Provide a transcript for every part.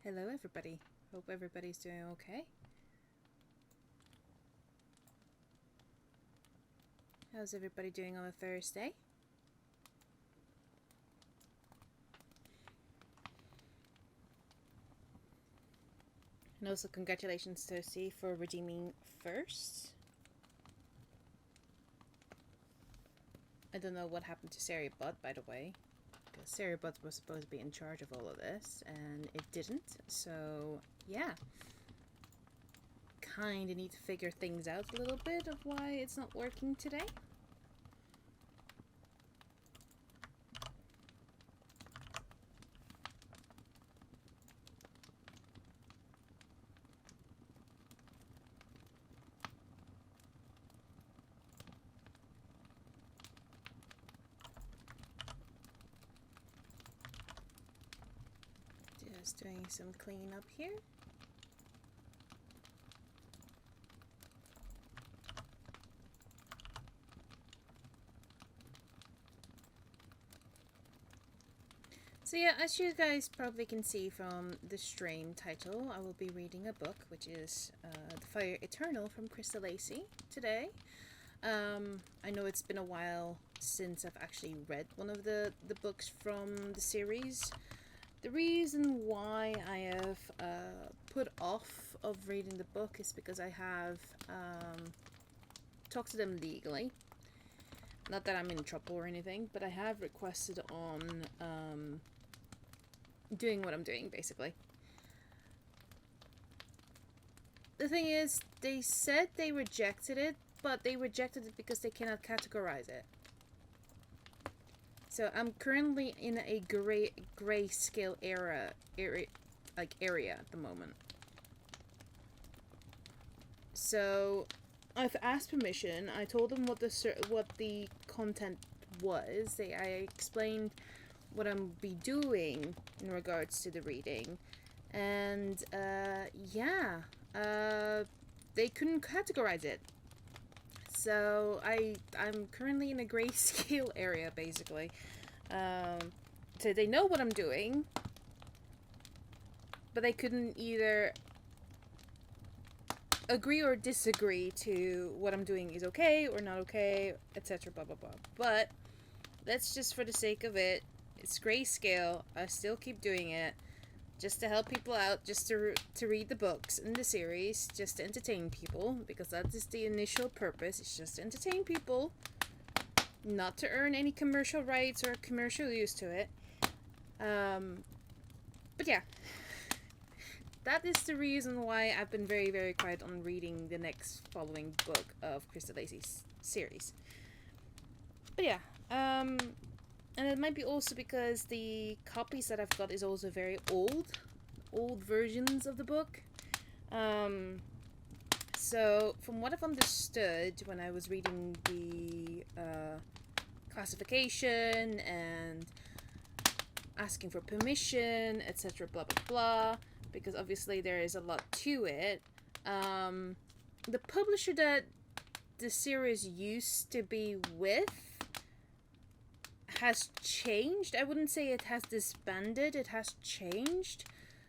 Hello everybody. Hope everybody's doing okay. How's everybody doing on a Thursday? And also congratulations to C for redeeming first. I don't know what happened to Sari Bud, by the way. Because Sari Bud was supposed to be in charge of all of this, and it didn't. So, yeah. Kinda need to figure things out a little bit of why it's not working today. Just doing some cleanup here. So yeah, as you guys probably can see from the stream title, I will be reading a book, which is The Fire Eternal from Crystal Lacey today. I know it's been a while since I've actually read one of the books from the series. The reason why I have put off of reading the book is because I have talked to them legally. Not that I'm in trouble or anything, but I have requested on doing what I'm doing, basically. The thing is, they said they rejected it, but they rejected it because they cannot categorize it. So I'm currently in a grayscale area at the moment. So I've asked permission. I told them what the content was. I explained what I'm be doing in regards to the reading, and they couldn't categorize it. So I'm currently in a grayscale area, basically. So they know what I'm doing, but they couldn't either agree or disagree to what I'm doing is okay or not okay, etc. Blah blah blah. But let's just, for the sake of it, it's grayscale. I still keep doing it just to help people out, just to read the books in the series, just to entertain people, because that is the initial purpose. It's just to entertain people, not to earn any commercial rights or commercial use to it. But yeah, that is the reason why I've been very, very quiet on reading the next following book of Crystal Lacey's series. But yeah, and it might be also because the copies that I've got is also very old versions of the book. So from what I've understood when I was reading the classification and asking for permission, etc., blah blah blah, because obviously there is a lot to it. The publisher that the series used to be with has changed. I wouldn't say it has disbanded, it has changed.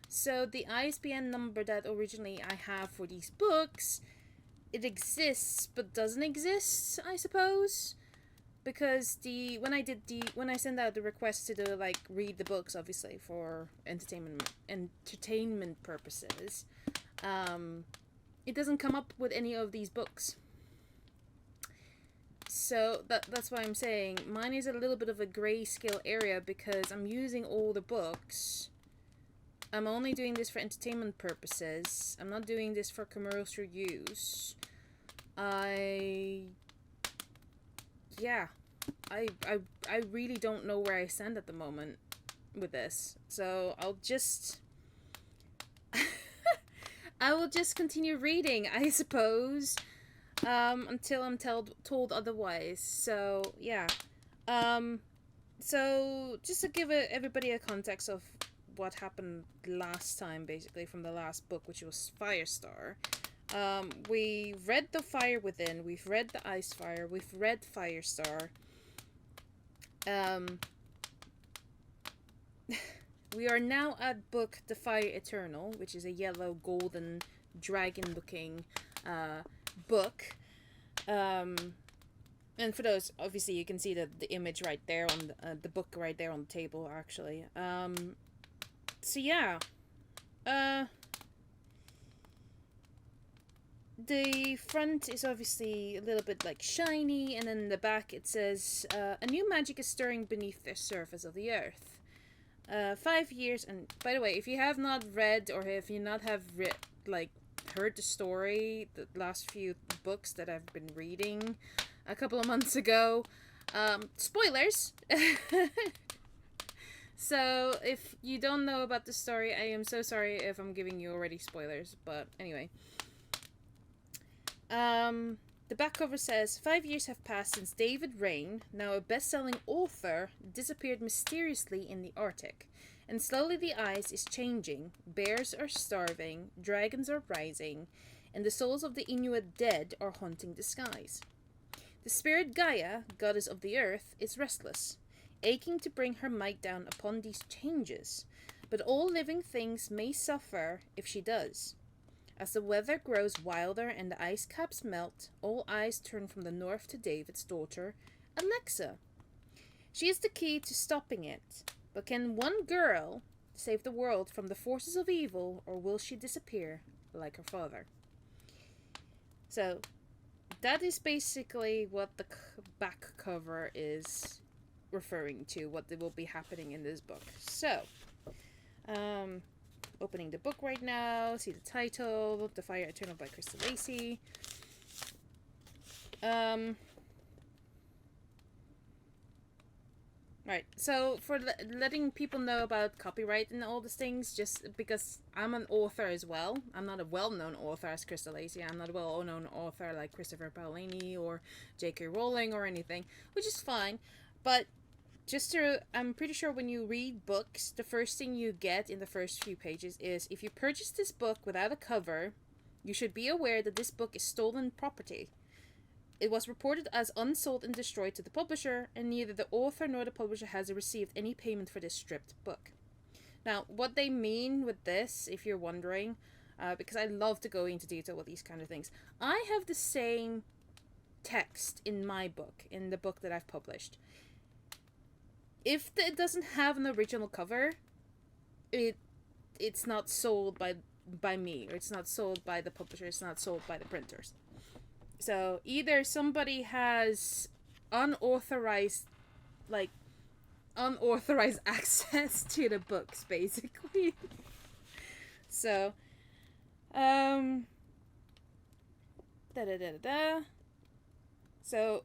So the ISBN number that originally I have for these books, it exists but doesn't exist, I suppose. Because when I send out the request to read the books, obviously for entertainment purposes, it doesn't come up with any of these books. So that's why I'm saying mine is a little bit of a grayscale area, because I'm using all the books. I'm only doing this for entertainment purposes. I'm not doing this for commercial use. I really don't know where I stand at the moment with this. So I'll just I will just continue reading, I suppose. Until I'm told otherwise. So yeah. So just to give everybody a context of what happened last time, basically from the last book, which was Firestar. We read The Fire Within. We've read The Ice Fire. We've read Firestar. we are now at book The Fire Eternal, which is a yellow golden dragon looking book. And for those, obviously you can see the image right there on the book right there on the table, actually. So yeah. The front is obviously a little bit like shiny, and then in the back it says, a new magic is stirring beneath the surface of the earth. 5 years, and by the way, if you have not read, or if you not have heard the story, the last few books that I've been reading a couple of months ago, spoilers! So, if you don't know about the story, I am so sorry if I'm giving you already spoilers, but anyway. The back cover says, 5 years have passed since David Rain, now a best-selling author, disappeared mysteriously in the Arctic. And slowly the ice is changing, bears are starving, dragons are rising, and the souls of the Inuit dead are haunting the skies. The spirit Gaia, goddess of the earth, is restless, aching to bring her might down upon these changes, but all living things may suffer if she does. As the weather grows wilder and the ice caps melt, all eyes turn from the north to David's daughter, Alexa. She is the key to stopping it, but can one girl save the world from the forces of evil, or will she disappear like her father? So, that is basically what the back cover is referring to, what will be happening in this book. So, opening the book right now, see the title, The Fire Eternal by Crystal Lacey. Right, so for letting people know about copyright and all these things, just because I'm an author as well. I'm not a well-known author as Crystal Lacey. I'm not a well-known author like Christopher Paolini or J.K. Rowling or anything, which is fine. But I'm pretty sure when you read books, the first thing you get in the first few pages is, if you purchase this book without a cover, you should be aware that this book is stolen property. It was reported as unsold and destroyed to the publisher, and neither the author nor the publisher has received any payment for this stripped book. Now, what they mean with this, if you're wondering, because I love to go into detail with these kind of things, I have the same text in my book, in the book that I've published. If it doesn't have an original cover, it's not sold by me, or it's not sold by the publisher, it's not sold by the printers. So either somebody has unauthorized access to the books, basically. So, So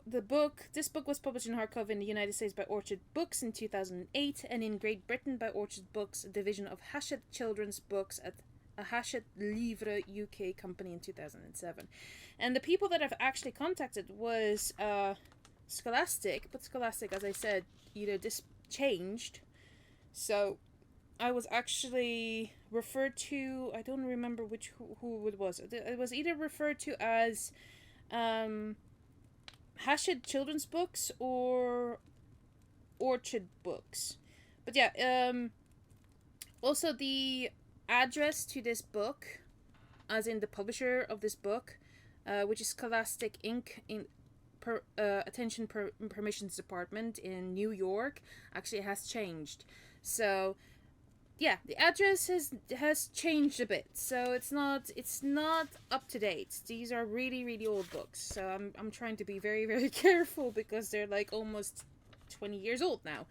this book was published in hardcover in the United States by Orchard Books in 2008, and in Great Britain by Orchard Books, a division of Hachette Children's Books at a Hachette Livre UK company in 2007. And the people that I've actually contacted was Scholastic, but Scholastic, as I said, either this changed. So I was actually referred to, I don't remember who it was. It was either referred to as Hachette Children's Books or Orchard Books. But yeah, also the address to this book, as in the publisher of this book, which is Scholastic Inc. in Attention Permissions Department in New York, actually has changed. So yeah, the address has changed a bit, so it's not up to date. These are really old books, so I'm trying to be very careful, because they're like almost 20 years old now.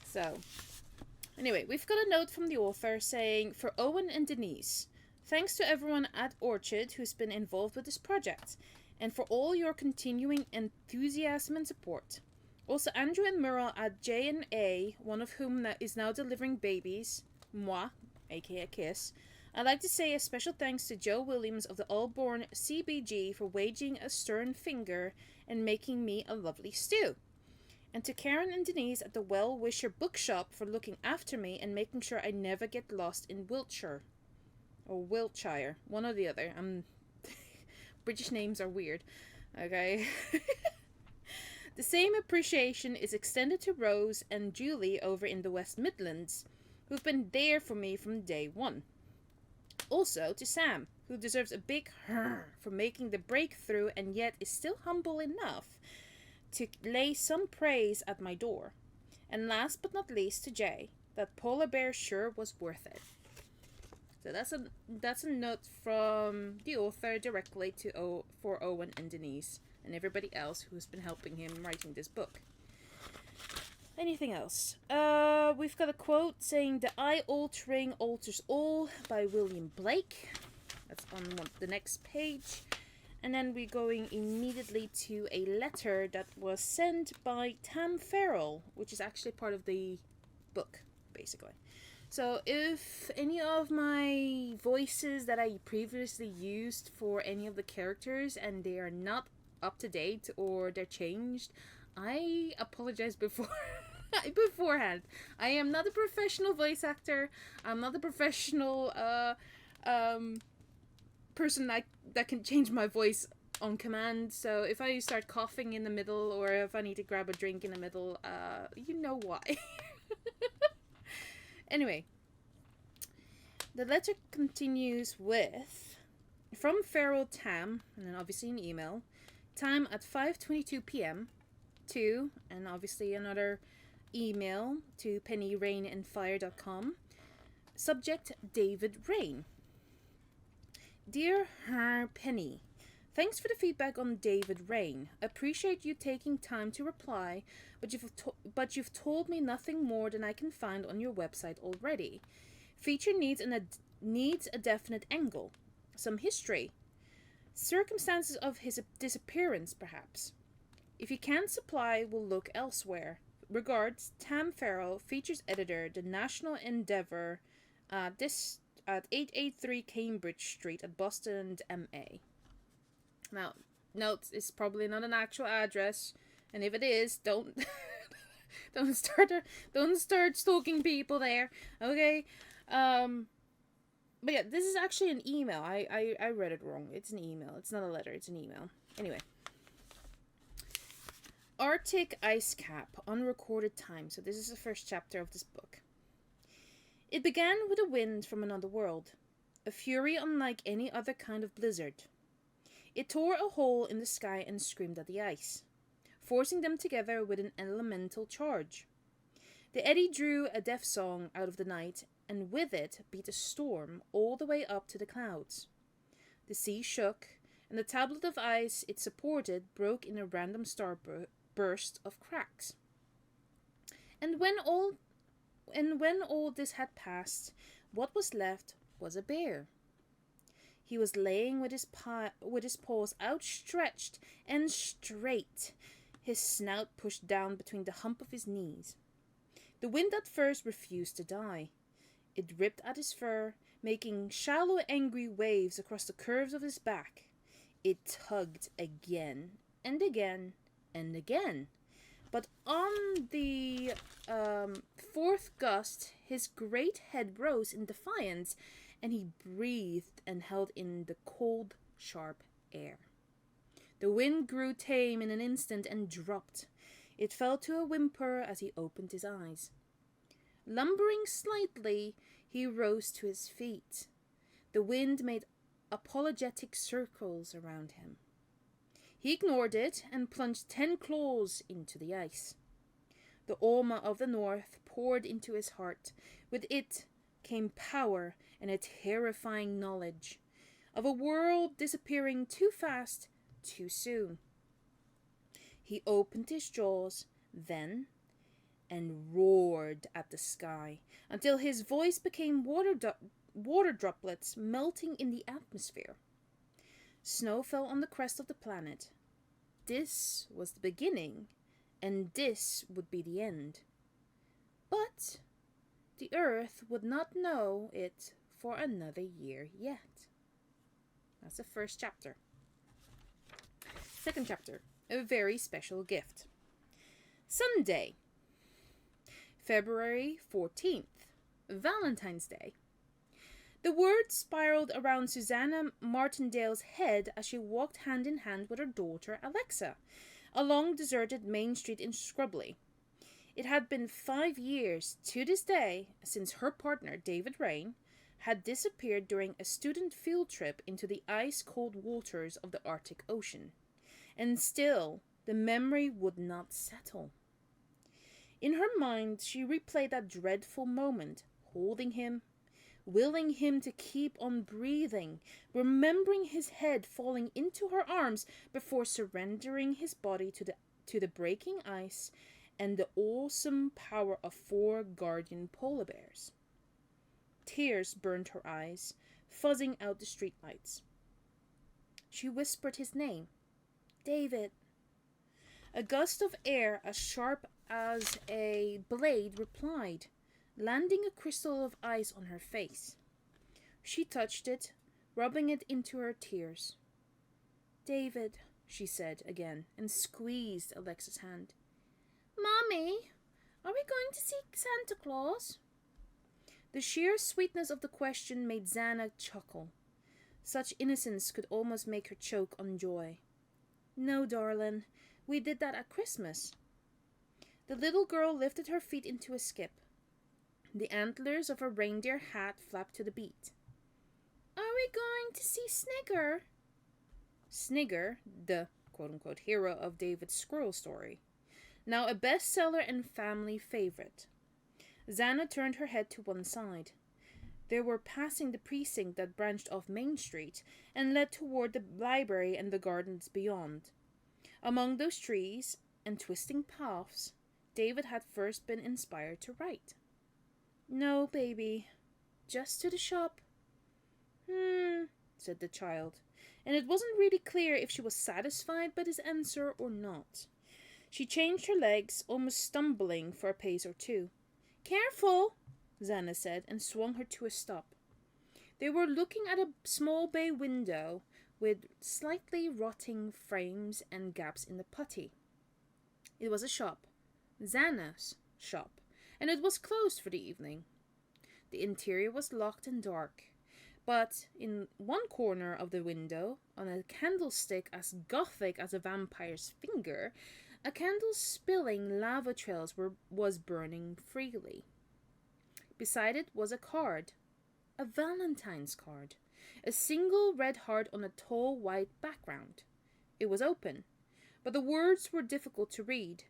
So anyway, we've got a note from the author saying, for Owen and Denise, thanks to everyone at Orchard who's been involved with this project, and for all your continuing enthusiasm and support. Also, Andrew and Murrell at J&A, one of whom is now delivering babies, moi, aka Kiss. I'd like to say a special thanks to Joe Williams of the Allborn CBG for waging a stern finger and making me a lovely stew. And to Karen and Denise at the Well Wisher Bookshop for looking after me and making sure I never get lost in Wiltshire. Or Wiltshire, one or the other. British names are weird. Okay. The same appreciation is extended to Rose and Julie over in the West Midlands. who've been there for me from day one. Also to Sam, who deserves a big for making the breakthrough and yet is still humble enough to lay some praise at my door. And last but not least to Jay, that polar bear sure was worth it. So that's a note from the author directly for Owen and Denise and everybody else who's been helping him writing this book. Anything else? We've got a quote saying "The eye-altering alters all" by William Blake. That's on the next page. And then we're going immediately to a letter that was sent by Tam Farrell, which is actually part of the book, basically. So if any of my voices that I previously used for any of the characters and they are not up to date or they're changed, I apologize beforehand. I am not a professional voice actor. I'm not a professional person that can change my voice on command. So if I start coughing in the middle or if I need to grab a drink in the middle, you know why. Anyway, the letter continues with, from Farrell Tam, and then obviously an email, time at 5:22 p.m. to, and obviously another email to pennyrainandfire.com. Subject, David Rain. Dear Her Penny, thanks for the feedback on David Rain. Appreciate you taking time to reply, but you've told me nothing more than I can find on your website already. Feature needs a definite angle, some history, circumstances of his disappearance, perhaps. If you can't supply, we'll look elsewhere. Regards, Tam Farrell, features editor, The National Endeavour, this at 883 Cambridge Street at Boston, MA. Now, note, it's probably not an actual address, and if it is, don't start stalking people there, okay? But yeah, this is actually an email. I read it wrong. It's an email. It's not a letter. It's an email. Anyway. Arctic ice cap, unrecorded time. So this is the first chapter of this book. It began with a wind from another world, a fury unlike any other kind of blizzard. It tore a hole in the sky and screamed at the ice, forcing them together with an elemental charge. The eddy drew a death song out of the night, and with it beat a storm all the way up to the clouds. The sea shook, and the tablet of ice it supported broke in a random starburst of cracks. And when all this had passed, what was left was a bear. He was laying with his paws outstretched and straight, his snout pushed down between the hump of his knees. The wind at first refused to die. It ripped at his fur, making shallow, angry waves across the curves of his back. It tugged again and again and again. But on the fourth gust, his great head rose in defiance, and he breathed and held in the cold, sharp air. The wind grew tame in an instant and dropped. It fell to a whimper as he opened his eyes. Lumbering slightly, he rose to his feet. The wind made apologetic circles around him. He ignored it and plunged 10 claws into the ice. The Alma of the North poured into his heart. With it came power and a terrifying knowledge of a world disappearing too fast, too soon. He opened his jaws then and roared at the sky until his voice became water droplets melting in the atmosphere. Snow fell on the crest of the planet. This was the beginning, and this would be the end. But the Earth would not know it for another year yet. That's the first chapter. Second chapter, a very special gift. Sunday, February 14th, Valentine's Day. The words spiraled around Susanna Martindale's head as she walked hand in hand with her daughter Alexa along deserted Main Street in Scrubly. It had been 5 years to this day since her partner, David Rain, had disappeared during a student field trip into the ice-cold waters of the Arctic Ocean. And still, the memory would not settle. In her mind, she replayed that dreadful moment, holding him, willing him to keep on breathing, remembering his head falling into her arms before surrendering his body to the breaking ice and the awesome power of 4 guardian polar bears. Tears burned her eyes, fuzzing out the streetlights. She whispered his name, David. A gust of air as sharp as a blade replied, landing a crystal of ice on her face. She touched it, rubbing it into her tears. David, she said again, and squeezed Alexa's hand. Mommy, are we going to see Santa Claus? The sheer sweetness of the question made Xana chuckle. Such innocence could almost make her choke on joy. No, darling, we did that at Christmas. The little girl lifted her feet into a skip. The antlers of her reindeer hat flapped to the beat. Are we going to see Snigger? Snigger, the quote-unquote hero of David's squirrel story. Now a bestseller and family favorite. Xana turned her head to one side. They were passing the precinct that branched off Main Street and led toward the library and the gardens beyond. Among those trees and twisting paths, David had first been inspired to write. No, baby, just to the shop. Said the child, and it wasn't really clear if she was satisfied by this answer or not. She changed her legs, almost stumbling for a pace or two. Careful, Xana said, and swung her to a stop. They were looking at a small bay window with slightly rotting frames and gaps in the putty. It was a shop, Xana's shop, and it was closed for the evening. The interior was locked and dark, but in one corner of the window, on a candlestick as gothic as a vampire's finger, a candle spilling lava trails was burning freely. Beside it was a card, a Valentine's card, a single red heart on a tall white background. It was open, but the words were difficult to read.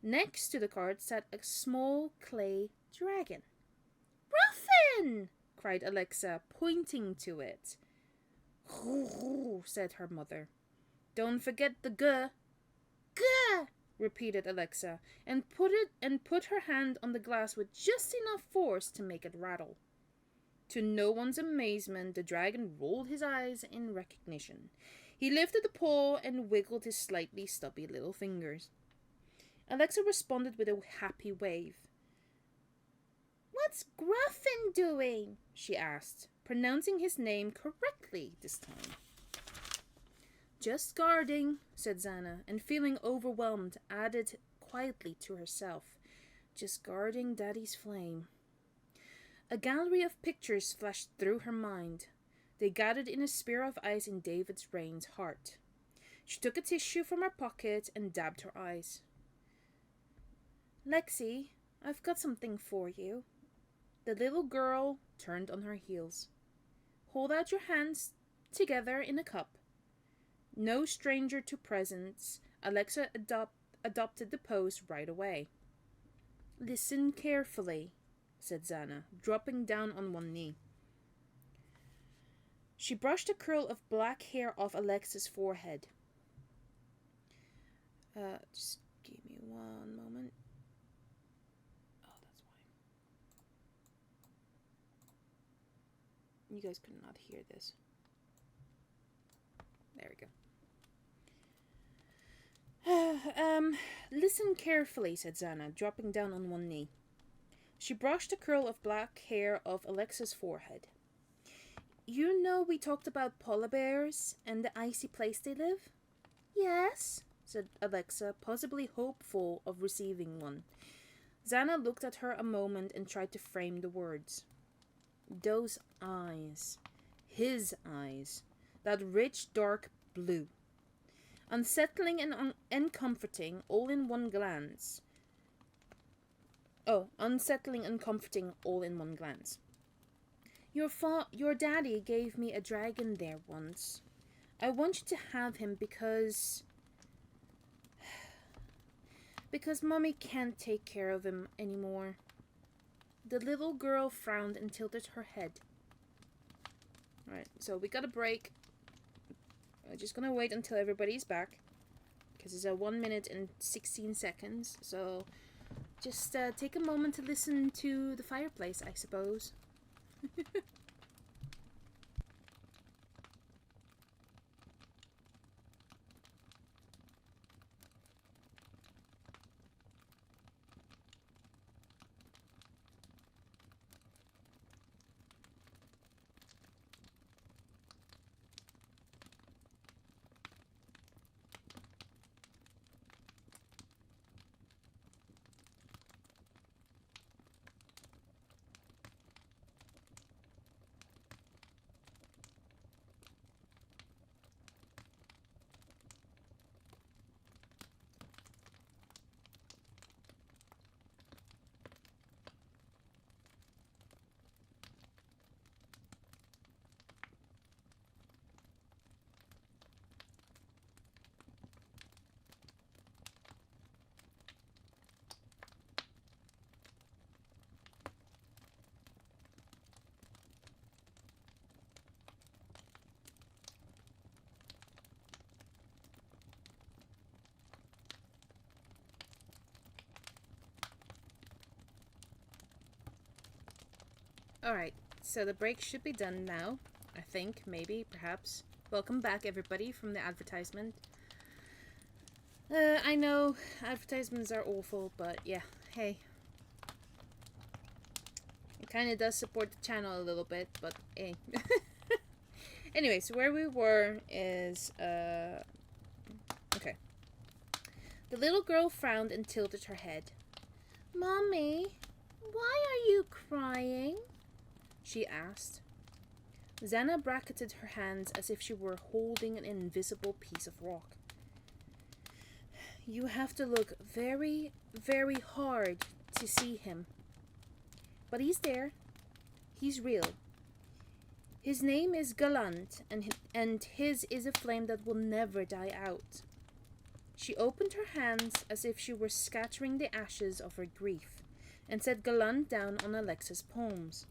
Next to the card sat a small clay dragon. Ruffin! Cried Alexa, pointing to it. Said her mother. Don't forget the G. G! Repeated Alexa, and put her hand on the glass with just enough force to make it rattle. To no one's amazement, the dragon rolled his eyes in recognition. He lifted a paw and wiggled his slightly stubby little fingers. Alexa responded with a happy wave. What's Gruffin doing? She asked, pronouncing his name correctly this time. Just guarding, said Xana, and feeling overwhelmed, added quietly to herself, just guarding Daddy's flame. A gallery of pictures flashed through her mind. They gathered in a spear of ice in David's Rain's heart. She took a tissue from her pocket and dabbed her eyes. Lexi, I've got something for you. The little girl turned on her heels. Hold out your hands together in a cup. No stranger to presents, Alexa adopted the pose right away. Listen carefully, said Xana, dropping down on one knee. She brushed a curl of black hair off Alexa's forehead. Just give me one moment. Oh, that's why. You guys could not hear this. There we go. Listen carefully, said Xana, dropping down on one knee. She brushed a curl of black hair off Alexa's forehead. You know we talked about polar bears and the icy place they live? Yes, said Alexa, possibly hopeful of receiving one. Xana looked at her a moment and tried to frame the words. Those eyes. His eyes. That rich, dark blue. Unsettling and uncomforting all in one glance. Oh, unsettling and comforting all in one glance. Your daddy gave me a dragon there once. I want you to have him because Mommy can't take care of him anymore. The little girl frowned and tilted her head. Alright, so we got a break. I'm just gonna wait until everybody's back, because it's 1 minute and 16 seconds. So just take a moment to listen to the fireplace, I suppose. Alright, so the break should be done now. I think, maybe, perhaps. Welcome back, everybody, from the advertisement. I know advertisements are awful, but yeah, hey. It kind of does support the channel a little bit, but hey. Anyway, so where we were is, okay. The little girl frowned and tilted her head. Mommy, why are you crying? She asked. Xana bracketed her hands as if she were holding an invisible piece of rock. You have to look very, very hard to see him. But he's there. He's real. His name is Galant, and his is a flame that will never die out. She opened her hands as if she were scattering the ashes of her grief, and set Galant down on Alexa's palms.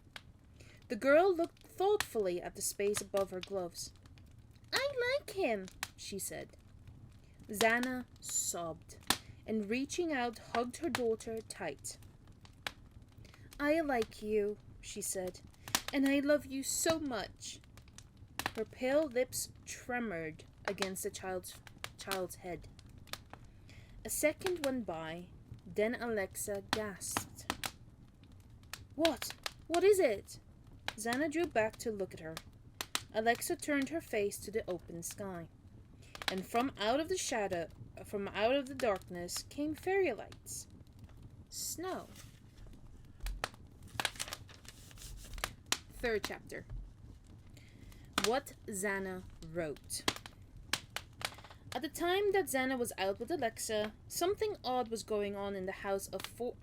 The girl looked thoughtfully at the space above her gloves. I like him, she said. Xana sobbed, and reaching out, hugged her daughter tight. I like you, she said, and I love you so much. Her pale lips tremored against the child's head. A second went by, then Alexa gasped. What? What is it? Xana drew back to look at her. Alexa turned her face to the open sky, and from out of the darkness came fairy lights. Snow. Third chapter. What Xana wrote. At the time that Xana was out with Alexa, something odd was going on in the house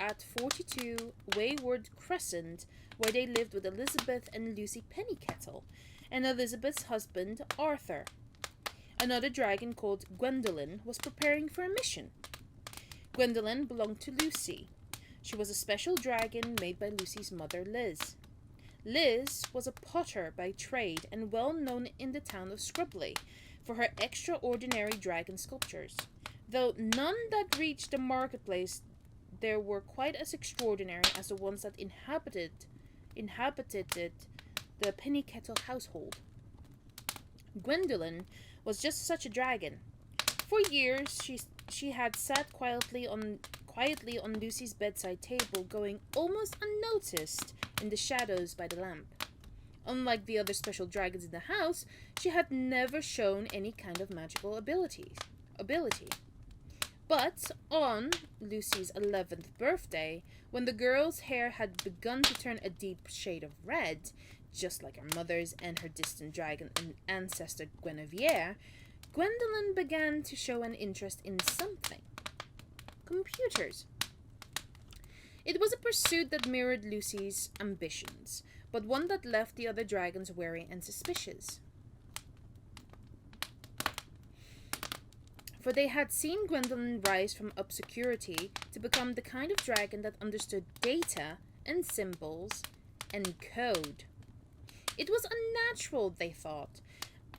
at 42 Wayward Crescent, where they lived with Elizabeth and Lucy Pennycettle, and Elizabeth's husband, Arthur. Another dragon called Gwendolyn was preparing for a mission. Gwendolyn belonged to Lucy. She was a special dragon made by Lucy's mother, Liz. Liz was a potter by trade and well known in the town of Scrubley for her extraordinary dragon sculptures. Though none that reached the marketplace there were quite as extraordinary as the ones that inhabited the Pennycettle household. Gwendolyn was just such a dragon. For years she had sat quietly on Lucy's bedside table, going almost unnoticed in the shadows by the lamp. Unlike the other special dragons in the house, she had never shown any kind of magical ability. But on Lucy's 11th birthday, when the girl's hair had begun to turn a deep shade of red, just like her mother's and her distant dragon ancestor Guinevere, Gwendolyn began to show an interest in something. Computers. It was a pursuit that mirrored Lucy's ambitions, but one that left the other dragons wary and suspicious. For they had seen Gwendolyn rise from obscurity to become the kind of dragon that understood data and symbols and code. It was unnatural, they thought,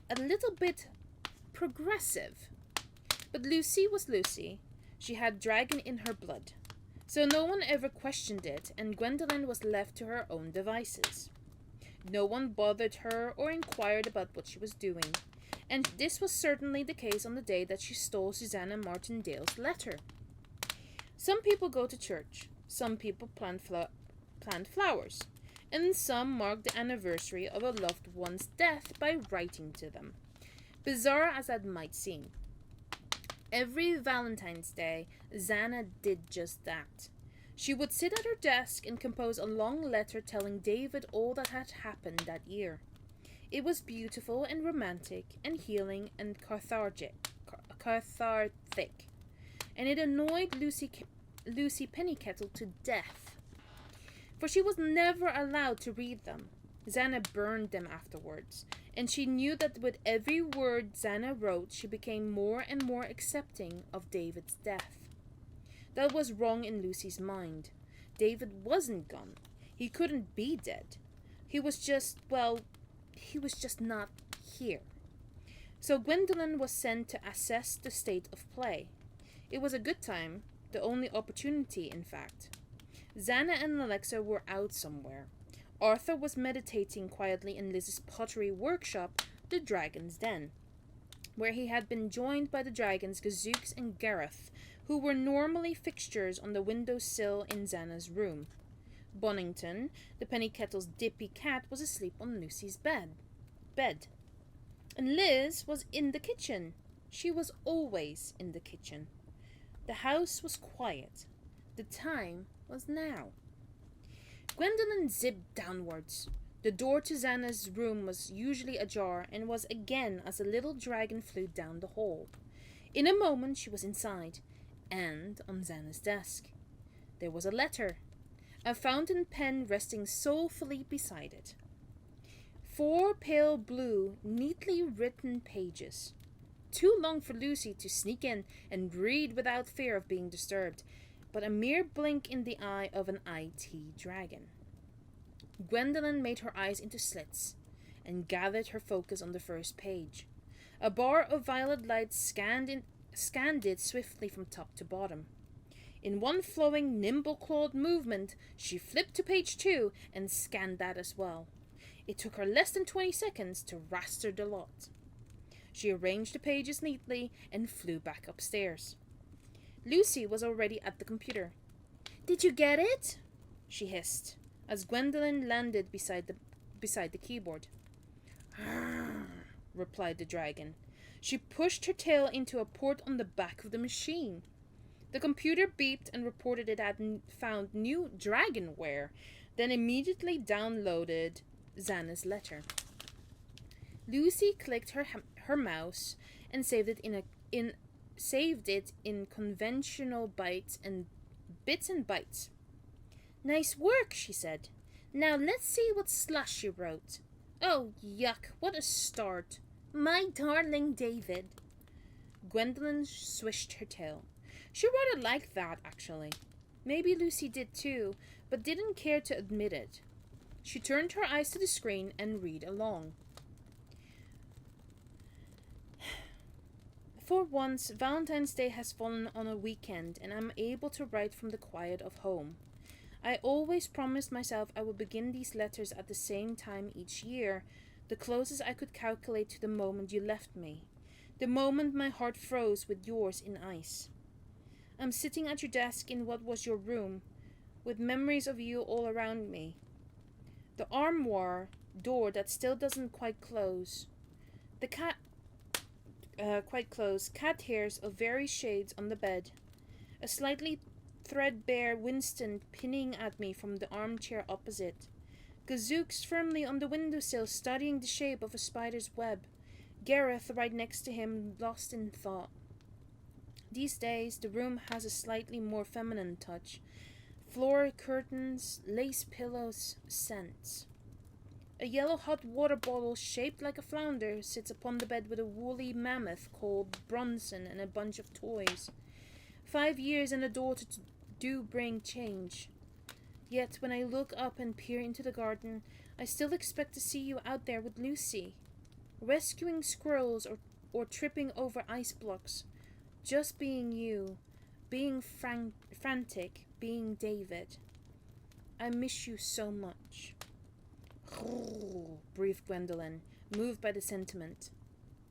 a little bit progressive. But Lucy was Lucy. She had dragon in her blood. So no one ever questioned it, and Gwendolyn was left to her own devices. No one bothered her or inquired about what she was doing, and this was certainly the case on the day that she stole Susanna Martindale's letter. Some people go to church, some people plant flowers, and some mark the anniversary of a loved one's death by writing to them. Bizarre as that might seem. Every Valentine's Day, Xana did just that. She would sit at her desk and compose a long letter telling David all that had happened that year. It was beautiful and romantic and healing and cathartic. And it annoyed Lucy Pennycattle to death. For she was never allowed to read them. Xana burned them afterwards, and she knew that with every word Xana wrote, she became more and more accepting of David's death. That was wrong in Lucy's mind. David wasn't gone. He couldn't be dead. He was just not here. So Gwendolyn was sent to assess the state of play. It was a good time, the only opportunity, in fact. Xana and Alexa were out somewhere. Arthur was meditating quietly in Liz's pottery workshop, the Dragon's Den, where he had been joined by the dragons Gazooks and Gareth, who were normally fixtures on the windowsill in Xana's room. Bonington, the Pennycattle's dippy cat, was asleep on Lucy's bed. And Liz was in the kitchen. She was always in the kitchen. The house was quiet. The time was now. Gwendolyn zipped downwards. The door to Xana's room was usually ajar and was again as the little dragon flew down the hall. In a moment she was inside, and on Xana's desk. There was a letter, a fountain pen resting soulfully beside it. 4 pale blue, neatly written pages. Too long for Lucy to sneak in and read without fear of being disturbed, but a mere blink in the eye of an IT dragon. Gwendolyn made her eyes into slits and gathered her focus on the first page. A bar of violet light scanned it swiftly from top to bottom. In one flowing, nimble-clawed movement, she flipped to page 2 and scanned that as well. It took her less than 20 seconds to raster the lot. She arranged the pages neatly and flew back upstairs. Lucy was already at the computer. "Did you get it?" she hissed, as Gwendolyn landed beside the keyboard. Replied the dragon. She pushed her tail into a port on the back of the machine. The computer beeped and reported it had found new dragonware, then immediately downloaded Xana's letter. Lucy clicked her mouse and saved it in conventional bits and bytes. "Nice work," she said. "Now let's see what slush you wrote. Oh, yuck, what a start. My darling David." Gwendolyn swished her tail. She rather liked that, actually. Maybe Lucy did too, but didn't care to admit it. She turned her eyes to the screen and read along. For once, Valentine's Day has fallen on a weekend, and I'm able to write from the quiet of home. I always promised myself I would begin these letters at the same time each year, the closest I could calculate to the moment you left me, the moment my heart froze with yours in ice. I'm sitting at your desk in what was your room, with memories of you all around me. The armoire door that still doesn't quite close. The cat hairs of various shades on the bed. A slightly threadbare Winston pinning at me from the armchair opposite. Gazooks firmly on the windowsill studying the shape of a spider's web. Gareth right next to him, lost in thought. These days, the room has a slightly more feminine touch. Floor curtains, lace pillows, scents. A yellow hot water bottle shaped like a flounder sits upon the bed with a woolly mammoth called Bronson and a bunch of toys. 5 years and a daughter do bring change. Yet when I look up and peer into the garden, I still expect to see you out there with Lucy, rescuing squirrels or tripping over ice blocks. Just being you, being frantic, being David. I miss you so much. Breathed Gwendolen, moved by the sentiment.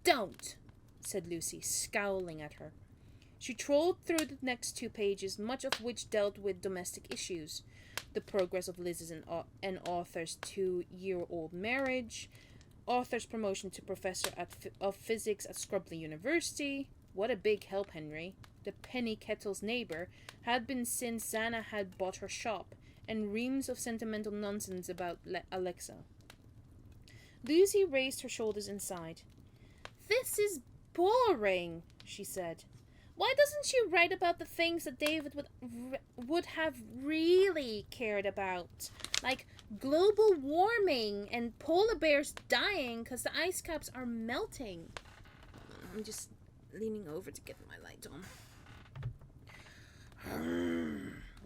Don't, said Lucy, scowling at her. She trolled through the next 2 pages, much of which dealt with domestic issues. The progress of Liz's and Arthur's 2-year-old marriage, Arthur's promotion to professor of physics at Scrubley University. What a big help, Henry. The penny kettle's neighbour had been since Xana had bought her shop, and reams of sentimental nonsense about Alexa. Lucy raised her shoulders and sighed. This is boring, she said. Why doesn't she write about the things that David would have really cared about? Like global warming and polar bears dying because the ice caps are melting. I'm just leaning over to get my light on.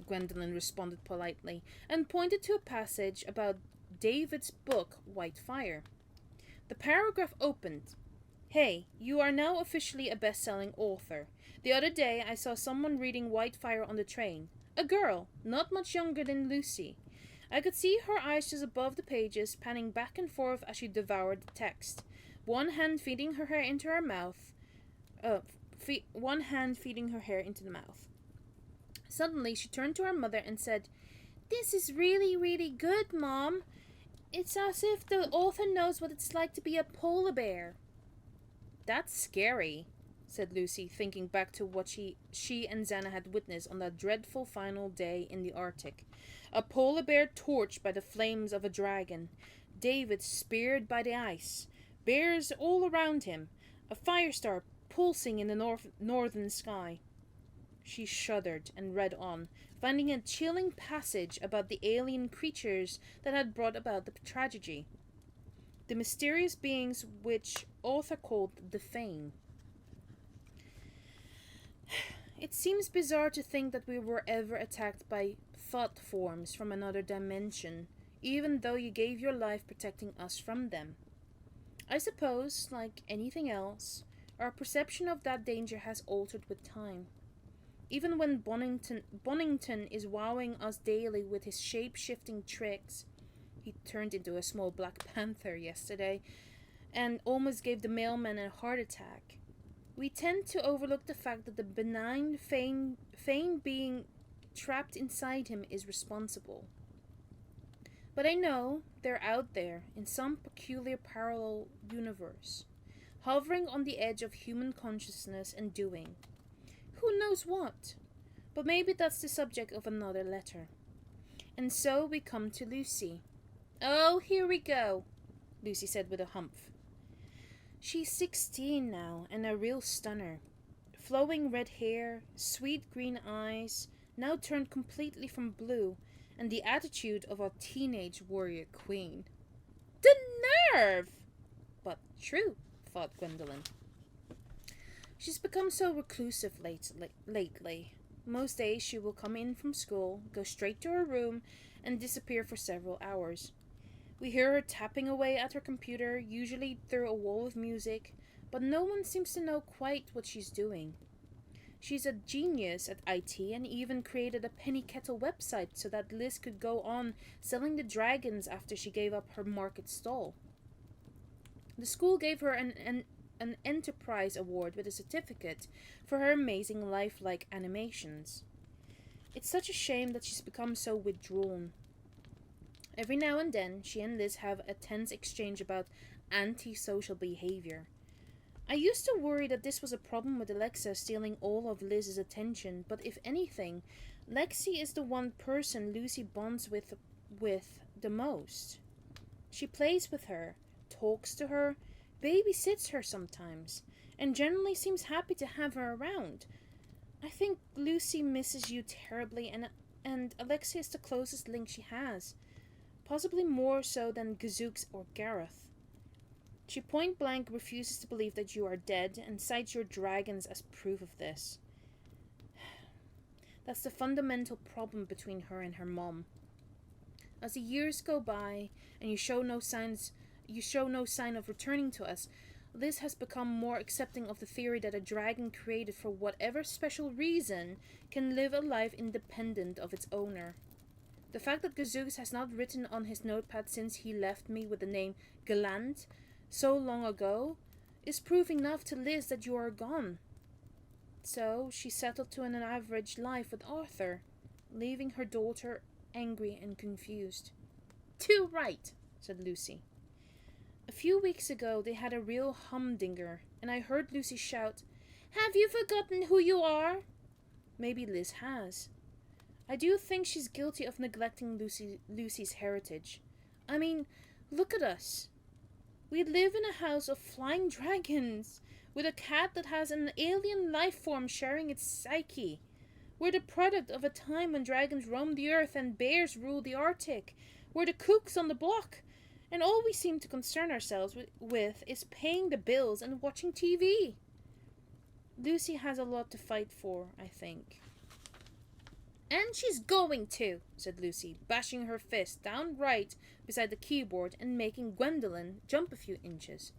Gwendolen responded politely and pointed to a passage about David's book, White Fire. The paragraph opened. Hey, you are now officially a best-selling author. The other day I saw someone reading White Fire on the train. A girl, not much younger than Lucy. I could see her eyes just above the pages, panning back and forth as she devoured the text. One hand feeding her hair into her mouth. One hand feeding her hair into the mouth. Suddenly she turned to her mother and said, This is really, really good, Mom. It's as if the author knows what it's like to be a polar bear. That's scary, said Lucy, thinking back to what she and Xana had witnessed on that dreadful final day in the Arctic. A polar bear torched by the flames of a dragon. David speared by the ice. Bears all around him. A firestar pulsing in the northern sky. She shuddered and read on, finding a chilling passage about the alien creatures that had brought about the tragedy. The mysterious beings which author called the Fane. It seems bizarre to think that we were ever attacked by thought forms from another dimension, even though you gave your life protecting us from them. I suppose, like anything else, our perception of that danger has altered with time. Even when Bonington is wowing us daily with his shape-shifting tricks, he turned into a small black panther yesterday and almost gave the mailman a heart attack. We tend to overlook the fact that the benign Fane being trapped inside him is responsible. But I know they're out there in some peculiar parallel universe, hovering on the edge of human consciousness and doing. Who knows what? But maybe that's the subject of another letter. And so we come to Lucy. Oh, here we go, Lucy said with a humph. She's 16 now and a real stunner. Flowing red hair, sweet green eyes, now turned completely from blue, and the attitude of a teenage warrior queen. The nerve! But true, thought Gwendolen. She's become so reclusive lately. Most days she will come in from school, go straight to her room, and disappear for several hours. We hear her tapping away at her computer, usually through a wall of music, but no one seems to know quite what she's doing. She's a genius at IT and even created a penny kettle website so that Liz could go on selling the dragons after she gave up her market stall. The school gave her an enterprise award with a certificate for her amazing lifelike animations. It's such a shame that she's become so withdrawn. Every now and then, she and Liz have a tense exchange about antisocial behavior. I used to worry that this was a problem with Alexa stealing all of Liz's attention, but if anything, Lexi is the one person Lucy bonds with the most. She plays with her, talks to her, babysits her sometimes, and generally seems happy to have her around. I think Lucy misses you terribly, and and Alexia is the closest link she has. Possibly more so than Gazooks or Gareth. She point blank refuses to believe that you are dead and cites your dragons as proof of this. That's the fundamental problem between her and her mom. As the years go by and you show no sign of returning to us, Liz has become more accepting of the theory that a dragon created for whatever special reason can live a life independent of its owner. The fact that Gazooks has not written on his notepad since he left me with the name Galant so long ago is proof enough to Liz that you are gone. So she settled to an average life with Arthur, leaving her daughter angry and confused. Too right, said Lucy. A few weeks ago they had a real humdinger, and I heard Lucy shout, "Have you forgotten who you are?" Maybe Liz has. I do think she's guilty of neglecting Lucy's heritage. I mean, look at us. We live in a house of flying dragons, with a cat that has an alien life form sharing its psyche. We're the product of a time when dragons roamed the earth and bears ruled the Arctic. We're the cooks on the block, and all we seem to concern ourselves with is paying the bills and watching TV. Lucy has a lot to fight for, I think. And she's going to, said Lucy, bashing her fist downright beside the keyboard and making Gwendolyn jump a few inches.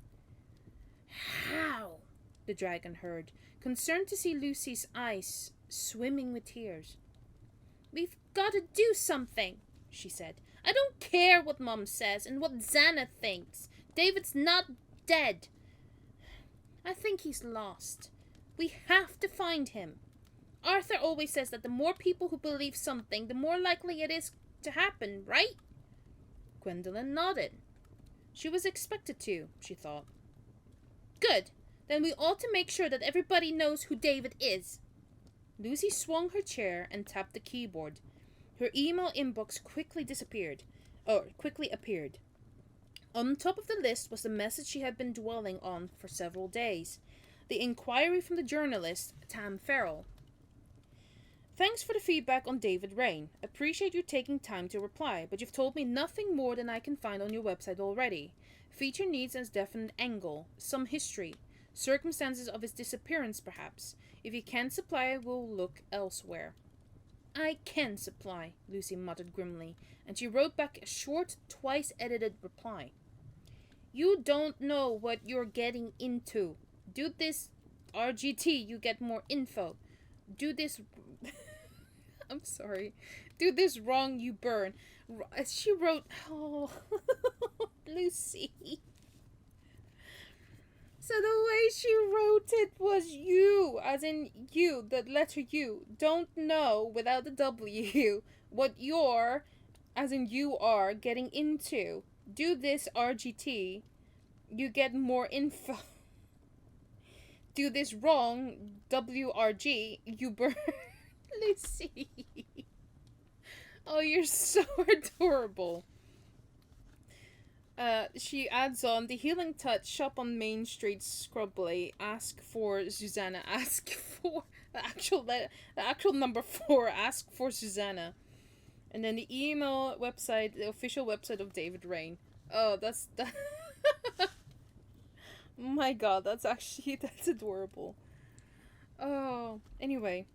How? The dragon heard, concerned to see Lucy's eyes swimming with tears. We've got to do something, she said. I don't care what Mom says and what Xana thinks. David's not dead. I think he's lost. We have to find him. Arthur always says that the more people who believe something, the more likely it is to happen, right? Gwendolyn nodded. She was expected to, she thought. Good. Then we ought to make sure that everybody knows who David is. Lucy swung her chair and tapped the keyboard. Her email inbox quickly appeared. On top of the list was the message she had been dwelling on for several days. The inquiry from the journalist, Tam Farrell. Thanks for the feedback on David Rain. Appreciate you taking time to reply, but you've told me nothing more than I can find on your website already. Feature needs a definite angle, some history, circumstances of his disappearance perhaps. If you can't supply, we'll look elsewhere. I can supply, Lucy muttered grimly, and she wrote back a short, twice-edited reply. You don't know what you're getting into. Do this RGT, you get more info. Do this... I'm sorry. Do this wrong, you burn. She wrote... Oh, Lucy. So the way she wrote it was you, as in you, the letter U. Don't know, without the W, what you're, as in you are, getting into. Do this RGT, you get more info. Do this wrong, WRG, you burn. Lucy. Oh, you're so adorable. She adds on, the Healing Touch shop on Main Street, Scrubbley. Ask for Susanna. Ask for the actual number 4. Ask for Susanna. And then the email website, the official website of David Rain. Oh, that's my God, that's adorable. Oh, anyway.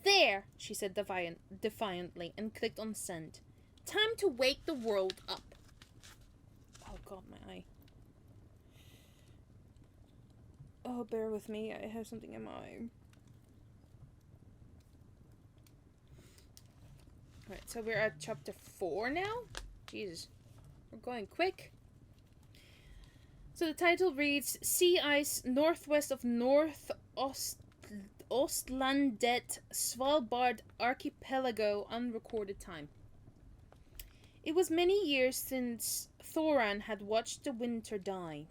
There, she said defiantly, and clicked on send. Time to wake the world up. Oh God, my eye. Oh, bear with me, I have something in my eye. Right, so we're at chapter 4 now? Jesus, we're going quick. So the title reads, Sea Ice Northwest of North Ostlandet Svalbard Archipelago Unrecorded Time. It was many years since Thoran had watched the winter die,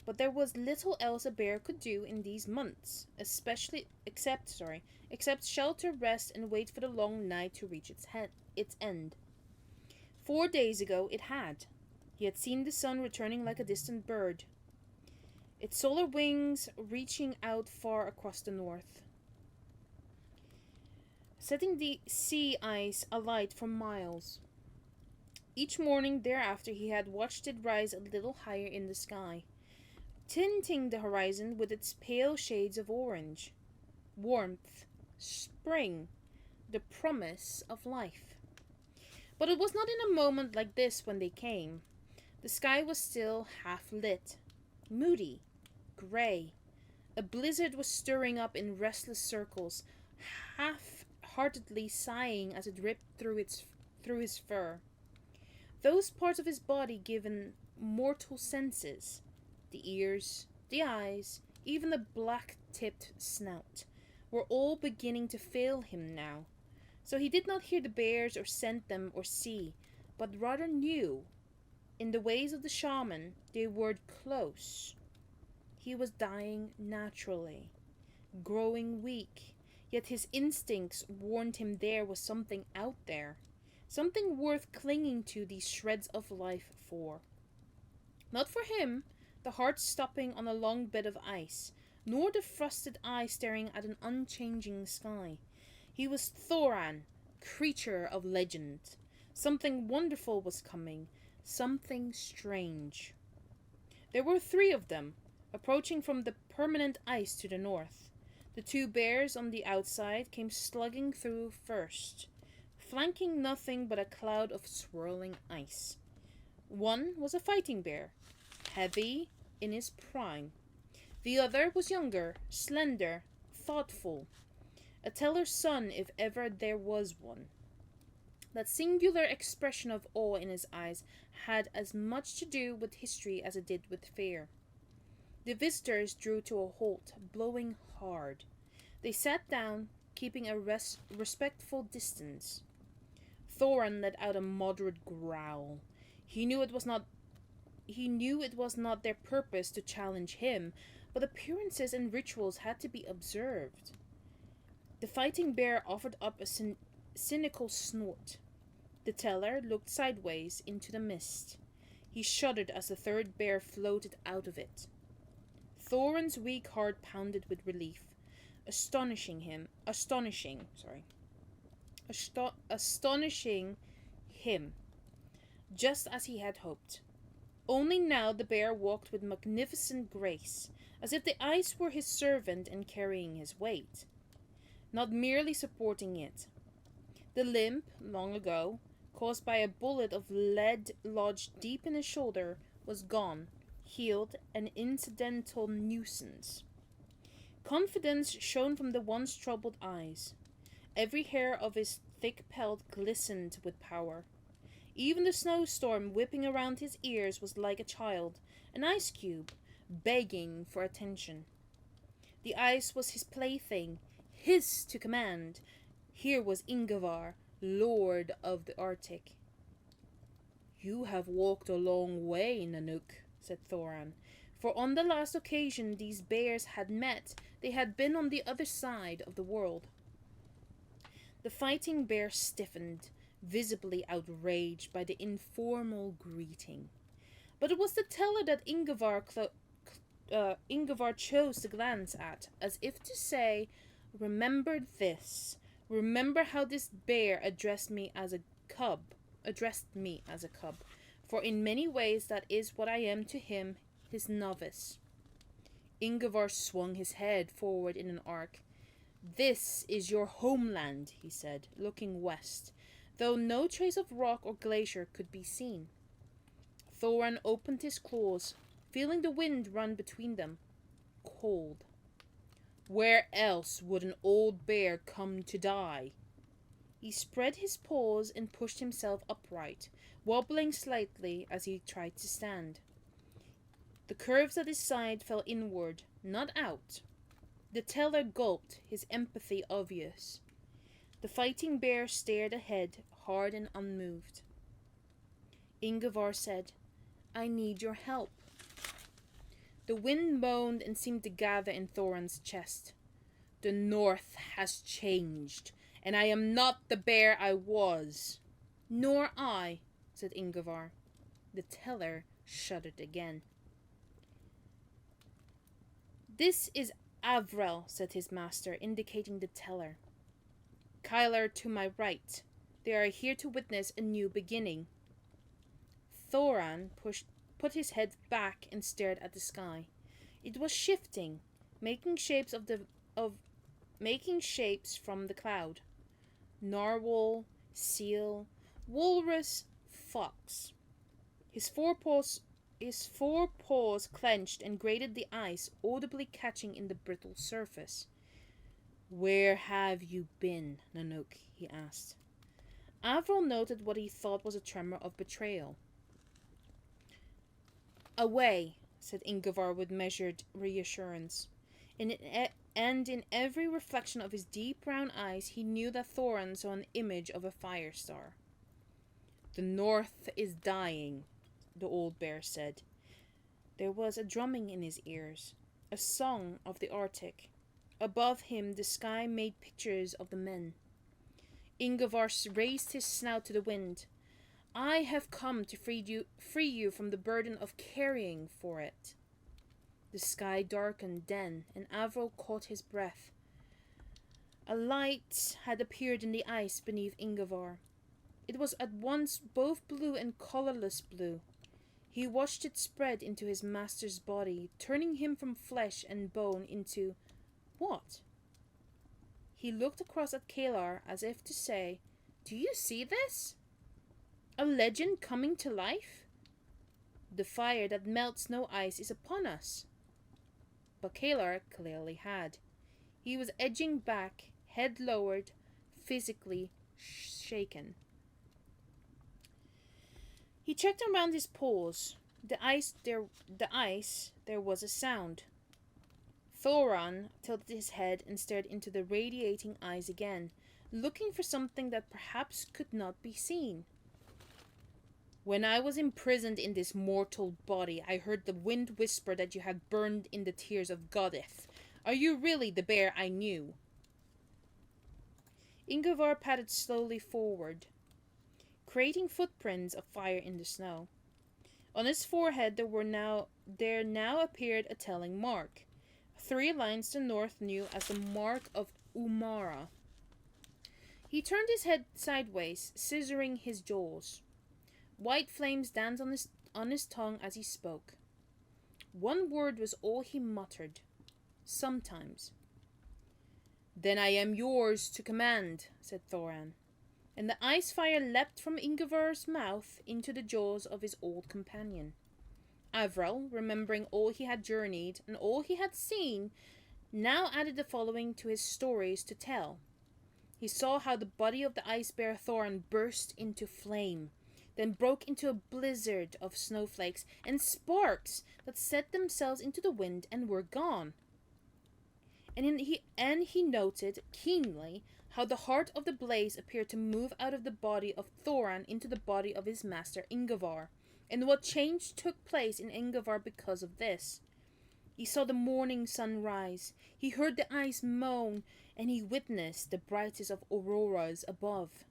but there was little else a bear could do in these months, except shelter, rest, and wait for the long night to reach its end. 4 days ago it had. He had seen the sun returning like a distant bird, its solar wings reaching out far across the north. setting the sea ice alight for miles. Each morning thereafter he had watched it rise a little higher in the sky, tinting the horizon with its pale shades of orange. Warmth, spring, the promise of life. But it was not in a moment like this when they came. The sky was still half lit, moody, grey. A blizzard was stirring up in restless circles, half-heartedly sighing as it ripped through his fur. Those parts of his body given mortal senses, the ears, the eyes, even the black-tipped snout, were all beginning to fail him now. So he did not hear the bears or scent them or see, but rather knew. In the ways of the shaman, they were close. He was dying naturally, growing weak, yet his instincts warned him there was something out there, something worth clinging to these shreds of life for. Not for him, the heart stopping on a long bed of ice, nor the frosted eye staring at an unchanging sky. He was Thoran, creature of legend. Something wonderful was coming, something strange. There were three of them, approaching from the permanent ice to the north. The two bears on the outside came slugging through first, flanking nothing but a cloud of swirling ice. One was a fighting bear, heavy in his prime. The other was younger, slender, thoughtful. A teller's son, if ever there was one. That singular expression of awe in his eyes had as much to do with history as it did with fear. The visitors drew to a halt, blowing hard. They sat down, keeping a respectful distance. Thorin let out a moderate growl. He knew it was not their purpose to challenge him, but appearances and rituals had to be observed. The fighting bear offered up a cynical snort. The teller looked sideways into the mist. He shuddered as the third bear floated out of it. Thorin's weak heart pounded with relief, astonishing him, just as he had hoped. Only now the bear walked with magnificent grace, as if the ice were his servant and carrying his weight, not merely supporting it. The limp, long ago, caused by a bullet of lead lodged deep in his shoulder, was gone, healed, an incidental nuisance. Confidence shone from the once troubled eyes. Every hair of his thick pelt glistened with power. Even the snowstorm whipping around his ears was like a child, an ice cube, begging for attention. The ice was his plaything, his to command. Here was Ingavar, Lord of the Arctic. "You have walked a long way, Nanook," said Thoran, for on the last occasion these bears had met, they had been on the other side of the world. The fighting bear stiffened, visibly outraged by the informal greeting. But it was the teller that Ingavar chose to glance at, as if to say, "Remember this. Remember how this bear addressed me as a cub, for in many ways that is what I am to him, his novice." Ingavar swung his head forward in an arc. "This is your homeland," he said, looking west, though no trace of rock or glacier could be seen. Thoran opened his claws, feeling the wind run between them. Cold. "Where else would an old bear come to die?" He spread his paws and pushed himself upright, wobbling slightly as he tried to stand. The curves at his side fell inward, not out. The teller gulped, his empathy obvious. The fighting bear stared ahead, hard and unmoved. Ingavar said, "I need your help." The wind moaned and seemed to gather in Thoran's chest. "The North has changed, and I am not the bear I was." "Nor I," said Ingavar. The teller shuddered again. "This is Avrel," said his master, indicating the teller. Kylar to my right. They are here to witness a new beginning. Thoran put his head back and stared at the sky. It was shifting, making shapes making shapes from the cloud. Narwhal, seal, walrus, fox. His forepaws clenched and grated the ice, audibly catching in the brittle surface. "Where have you been, Nanook?" he asked. Avril noted what he thought was a tremor of betrayal. "Away," said Ingevar with measured reassurance. And in every reflection of his deep brown eyes he knew that Thoran saw an image of a fire star. "The north is dying," the old bear said. There was a drumming in his ears, a song of the Arctic. Above him the sky made pictures of the men. Ingevar raised his snout to the wind. "I have come to free you from the burden of carrying for it." The sky darkened then, and Avril caught his breath. A light had appeared in the ice beneath Ingevar. It was at once both blue and colorless blue. He watched it spread into his master's body, turning him from flesh and bone into what? He looked across at Kalar as if to say, "Do you see this? A legend coming to life? The fire that melts no ice is upon us." But Kalar clearly had. He was edging back, head lowered, physically shaken. He checked around his paws. The ice, there was a sound. Thoran tilted his head and stared into the radiating eyes again, looking for something that perhaps could not be seen. "When I was imprisoned in this mortal body, I heard the wind whisper that you had burned in the tears of Godith. Are you really the bear I knew?" Ingevar padded slowly forward, creating footprints of fire in the snow. On his forehead there now appeared a telling mark. 3 lines the North knew as the mark of Umara. He turned his head sideways, scissoring his jaws. White flames danced on his tongue as he spoke. One word was all he muttered. "Sometimes." "Then I am yours to command," said Thoran. And the ice fire leapt from Ingevar's mouth into the jaws of his old companion. Avril, remembering all he had journeyed and all he had seen, now added the following to his stories to tell. He saw how the body of the ice bear Thoran burst into flame, then broke into a blizzard of snowflakes and sparks that set themselves into the wind and were gone. And he noted keenly how the heart of the blaze appeared to move out of the body of Thoran into the body of his master Ingevar, and what change took place in Ingevar because of this. He saw the morning sun rise, he heard the ice moan, and he witnessed the brightest of auroras above.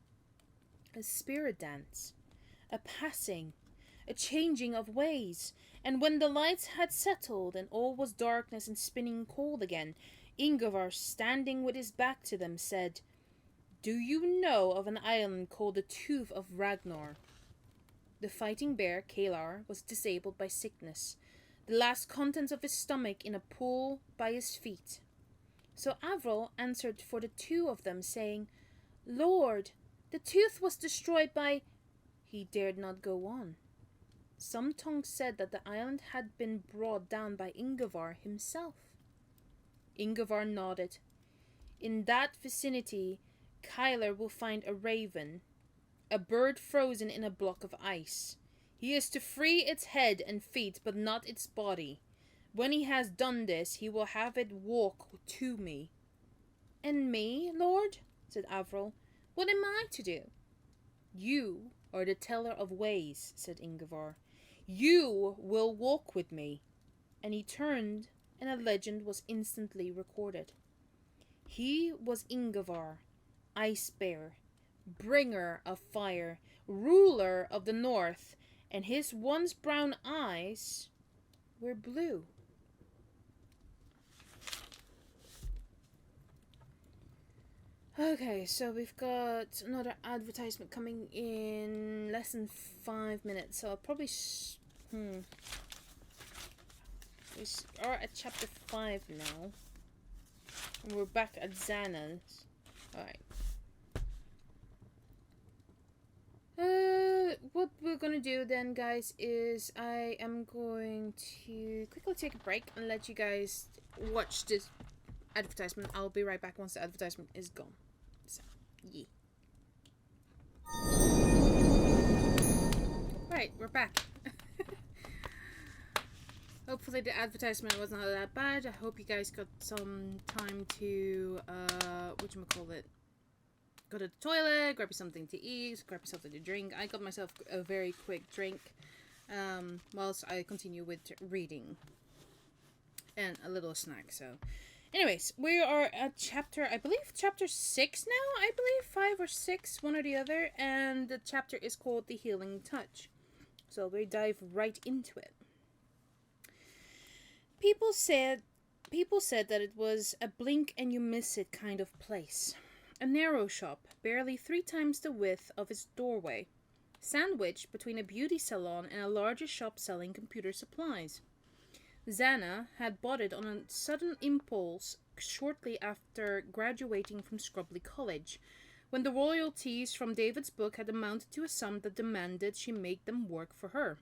A spirit dance, a passing, a changing of ways, and when the lights had settled and all was darkness and spinning cold again, Ingevar, standing with his back to them, said, "Do you know of an island called the Tooth of Ragnar?" The fighting bear, Kalar, was disabled by sickness, the last contents of his stomach in a pool by his feet. So Avril answered for the 2 of them, saying, "Lord, the tooth was destroyed by—" He dared not go on. Some tongues said that the island had been brought down by Ingevar himself. Ingevar nodded. "In that vicinity, Kylar will find a raven, a bird frozen in a block of ice. He is to free its head and feet, but not its body. When he has done this, he will have it walk to me." "And me, Lord?" said Avril. "What am I to do?" "You are the teller of ways," said Ingevar. "You will walk with me." And he turned, and a legend was instantly recorded. He was Ingevar, Ice Bear, bringer of fire, ruler of the north, and his once brown eyes were blue. Okay, so we've got another advertisement coming in less than 5 minutes. So I'll probably. We are at chapter 5 now. And we're back at Xana's. Alright. What we're gonna do then, guys, is I am going to quickly take a break and let you guys watch this advertisement. I'll be right back once the advertisement is gone. So, yeah. Right, we're back. Hopefully the advertisement wasn't that bad. I hope you guys got some time to, whatchamacallit, go to the toilet, grab you something to eat, grab you something to drink. I got myself a very quick drink, whilst I continue with reading. And a little snack, so. Anyways, we are at chapter 6 now, I believe, 5 or 6, one or the other, and the chapter is called The Healing Touch. So we dive right into it. People said that it was a blink and you miss it kind of place. A narrow shop, barely 3 times the width of its doorway, sandwiched between a beauty salon and a larger shop selling computer supplies. Xana had bought it on a sudden impulse shortly after graduating from Scrubbly College, when the royalties from David's book had amounted to a sum that demanded she make them work for her.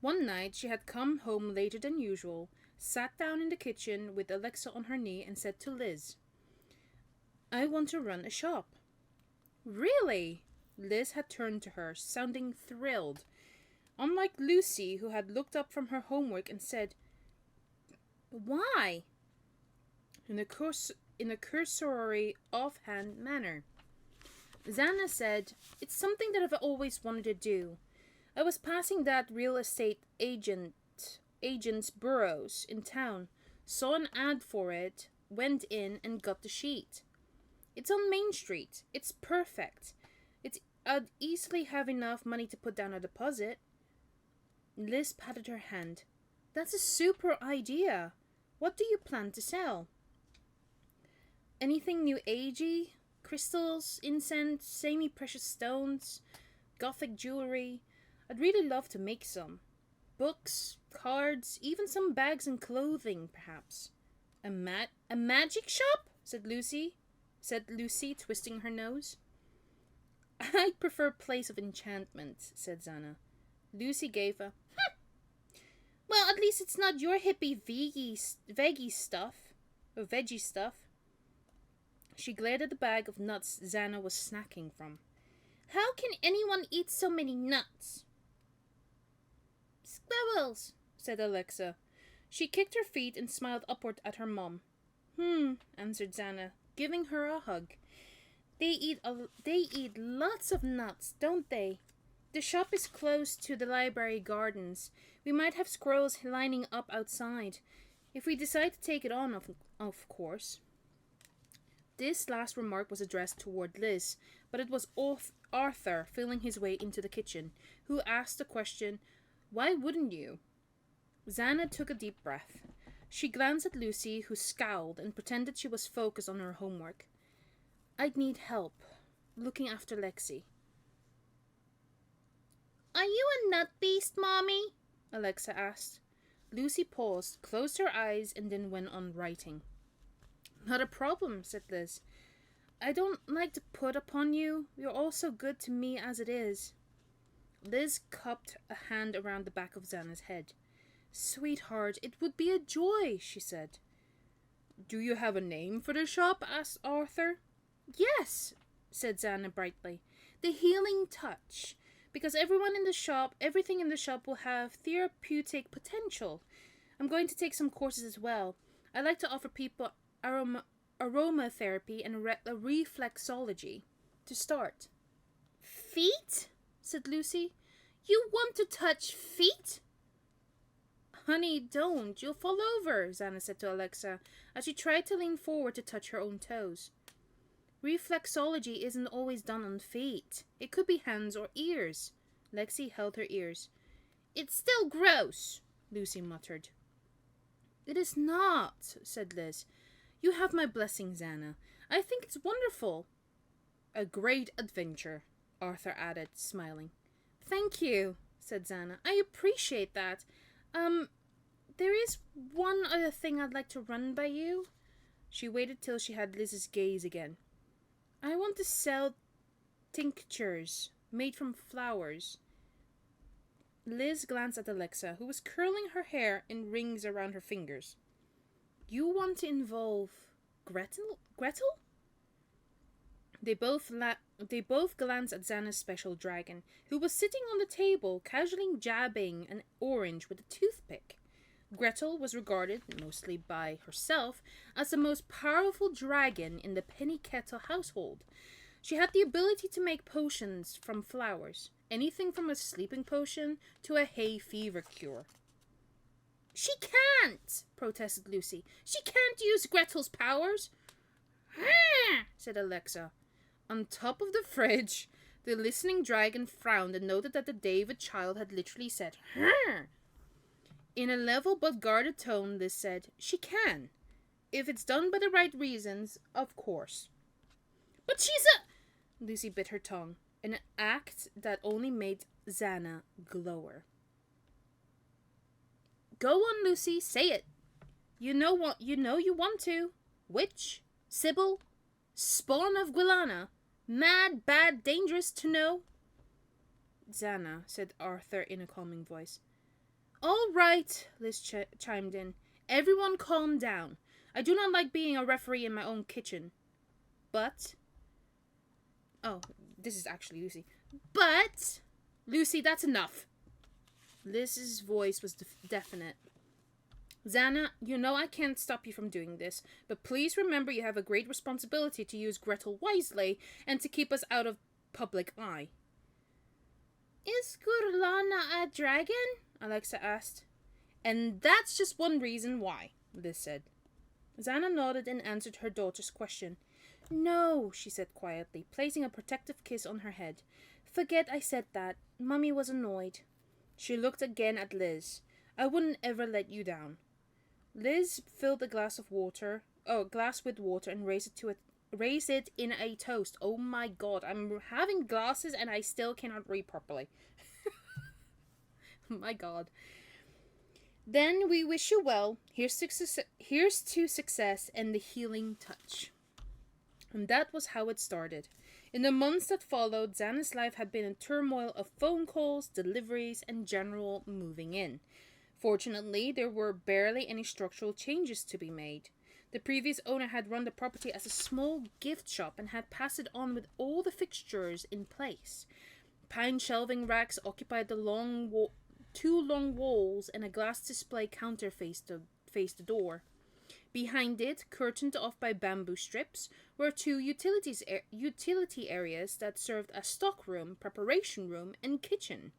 One night she had come home later than usual, sat down in the kitchen with Alexa on her knee and said to Liz, "I want to run a shop." "Really?" Liz had turned to her, sounding thrilled. Unlike Lucy, who had looked up from her homework and said, "Why?" in a cursory, offhand manner. Xana said, "It's something that I've always wanted to do. I was passing that real estate agent's bureaus in town, saw an ad for it, went in and got the sheet. It's on Main Street. It's perfect. I'd easily have enough money to put down a deposit." Liz patted her hand. "That's a super idea. What do you plan to sell?" "Anything new agey? Crystals, incense, semi-precious stones, gothic jewelry. I'd really love to make some. Books, cards, even some bags and clothing, perhaps." A magic shop?" said Lucy, twisting her nose. "I'd prefer Place of Enchantment," said Xana. Lucy gave a "Well, at least it's not your hippie veggie stuff. She glared at the bag of nuts Xana was snacking from. "How can anyone eat so many nuts?" "Squirrels," said Alexa. She kicked her feet and smiled upward at her mom. Answered Xana, giving her a hug. They eat lots of nuts, don't they? The shop is close to the library gardens. We might have squirrels lining up outside. If we decide to take it on, of course." This last remark was addressed toward Liz, but it was Arthur, feeling his way into the kitchen, who asked the question, "Why wouldn't you?" Xana took a deep breath. She glanced at Lucy, who scowled and pretended she was focused on her homework. "I'd need help looking after Lexi." "Are you a nut beast, Mommy?" Alexa asked. Lucy paused, closed her eyes, and then went on writing. "Not a problem," said Liz. "I don't like to put upon you. You're all so good to me as it is." Liz cupped a hand around the back of Xana's head. "Sweetheart, it would be a joy," she said. "Do you have a name for the shop?" asked Arthur. "Yes," said Xana brightly. "The Healing Touch. Because everything in the shop will have therapeutic potential. I'm going to take some courses as well. I like to offer people aromatherapy and reflexology. To start." "Feet?" said Lucy. "You want to touch feet?" "Honey, don't. You'll fall over," Xana said to Alexa, as she tried to lean forward to touch her own toes. "Reflexology isn't always done on feet. It could be hands or ears." Lexi held her ears. "It's still gross," Lucy muttered. "It is not," said Liz. You have my blessing, Xana. I think it's wonderful. A great adventure, Arthur added, smiling. Thank you, said Xana. I appreciate that. There is one other thing I'd like to run by you. She waited till she had Liz's gaze again. I want to sell tinctures made from flowers. Liz glanced at Alexa, who was curling her hair in rings around her fingers. You want to involve Gretel? Gretel? They both glanced at Xana's special dragon, who was sitting on the table, casually jabbing an orange with a toothpick. Gretel was regarded, mostly by herself, as the most powerful dragon in the Penny Kettle household. She had the ability to make potions from flowers, anything from a sleeping potion to a hay fever cure. She can't, protested Lucy. She can't use Gretel's powers. Said Alexa. On top of the fridge, the listening dragon frowned and noted that the David child had literally said, In a level but guarded tone, Liz said, She can. If it's done by the right reasons, of course. But she's a... Lucy bit her tongue, an act that only made Xana glower. Go on, Lucy, say it. You know you want to. Witch, Sybil, spawn of Guilana, mad, bad, dangerous to know. Xana, said Arthur in a calming voice. All right, Liz chimed in. Everyone calm down. I do not like being a referee in my own kitchen. But... Oh, this is actually Lucy. But... Lucy, that's enough. Liz's voice was definite. Xana, you know I can't stop you from doing this, but please remember you have a great responsibility to use Gretel wisely and to keep us out of public eye. Is Guilana a dragon? Alexa asked. And that's just one reason why, Liz said. Xana nodded and answered her daughter's question. No, she said quietly, placing a protective kiss on her head. Forget I said that. Mummy was annoyed. She looked again at Liz. I wouldn't ever let you down. Liz filled a glass with water and raised it in a toast. Oh my god, I'm having glasses and I still cannot read properly. My god. Then we wish you well. Here's to success and the healing touch. And that was how it started. In the months that followed, Xana's life had been a turmoil of phone calls, deliveries, and general moving in. Fortunately, there were barely any structural changes to be made. The previous owner had run the property as a small gift shop and had passed it on with all the fixtures in place. Pine shelving racks occupied the two long walls, and a glass display counter faced the door. Behind it, curtained off by bamboo strips, were two utility areas that served as stockroom, preparation room, and kitchen.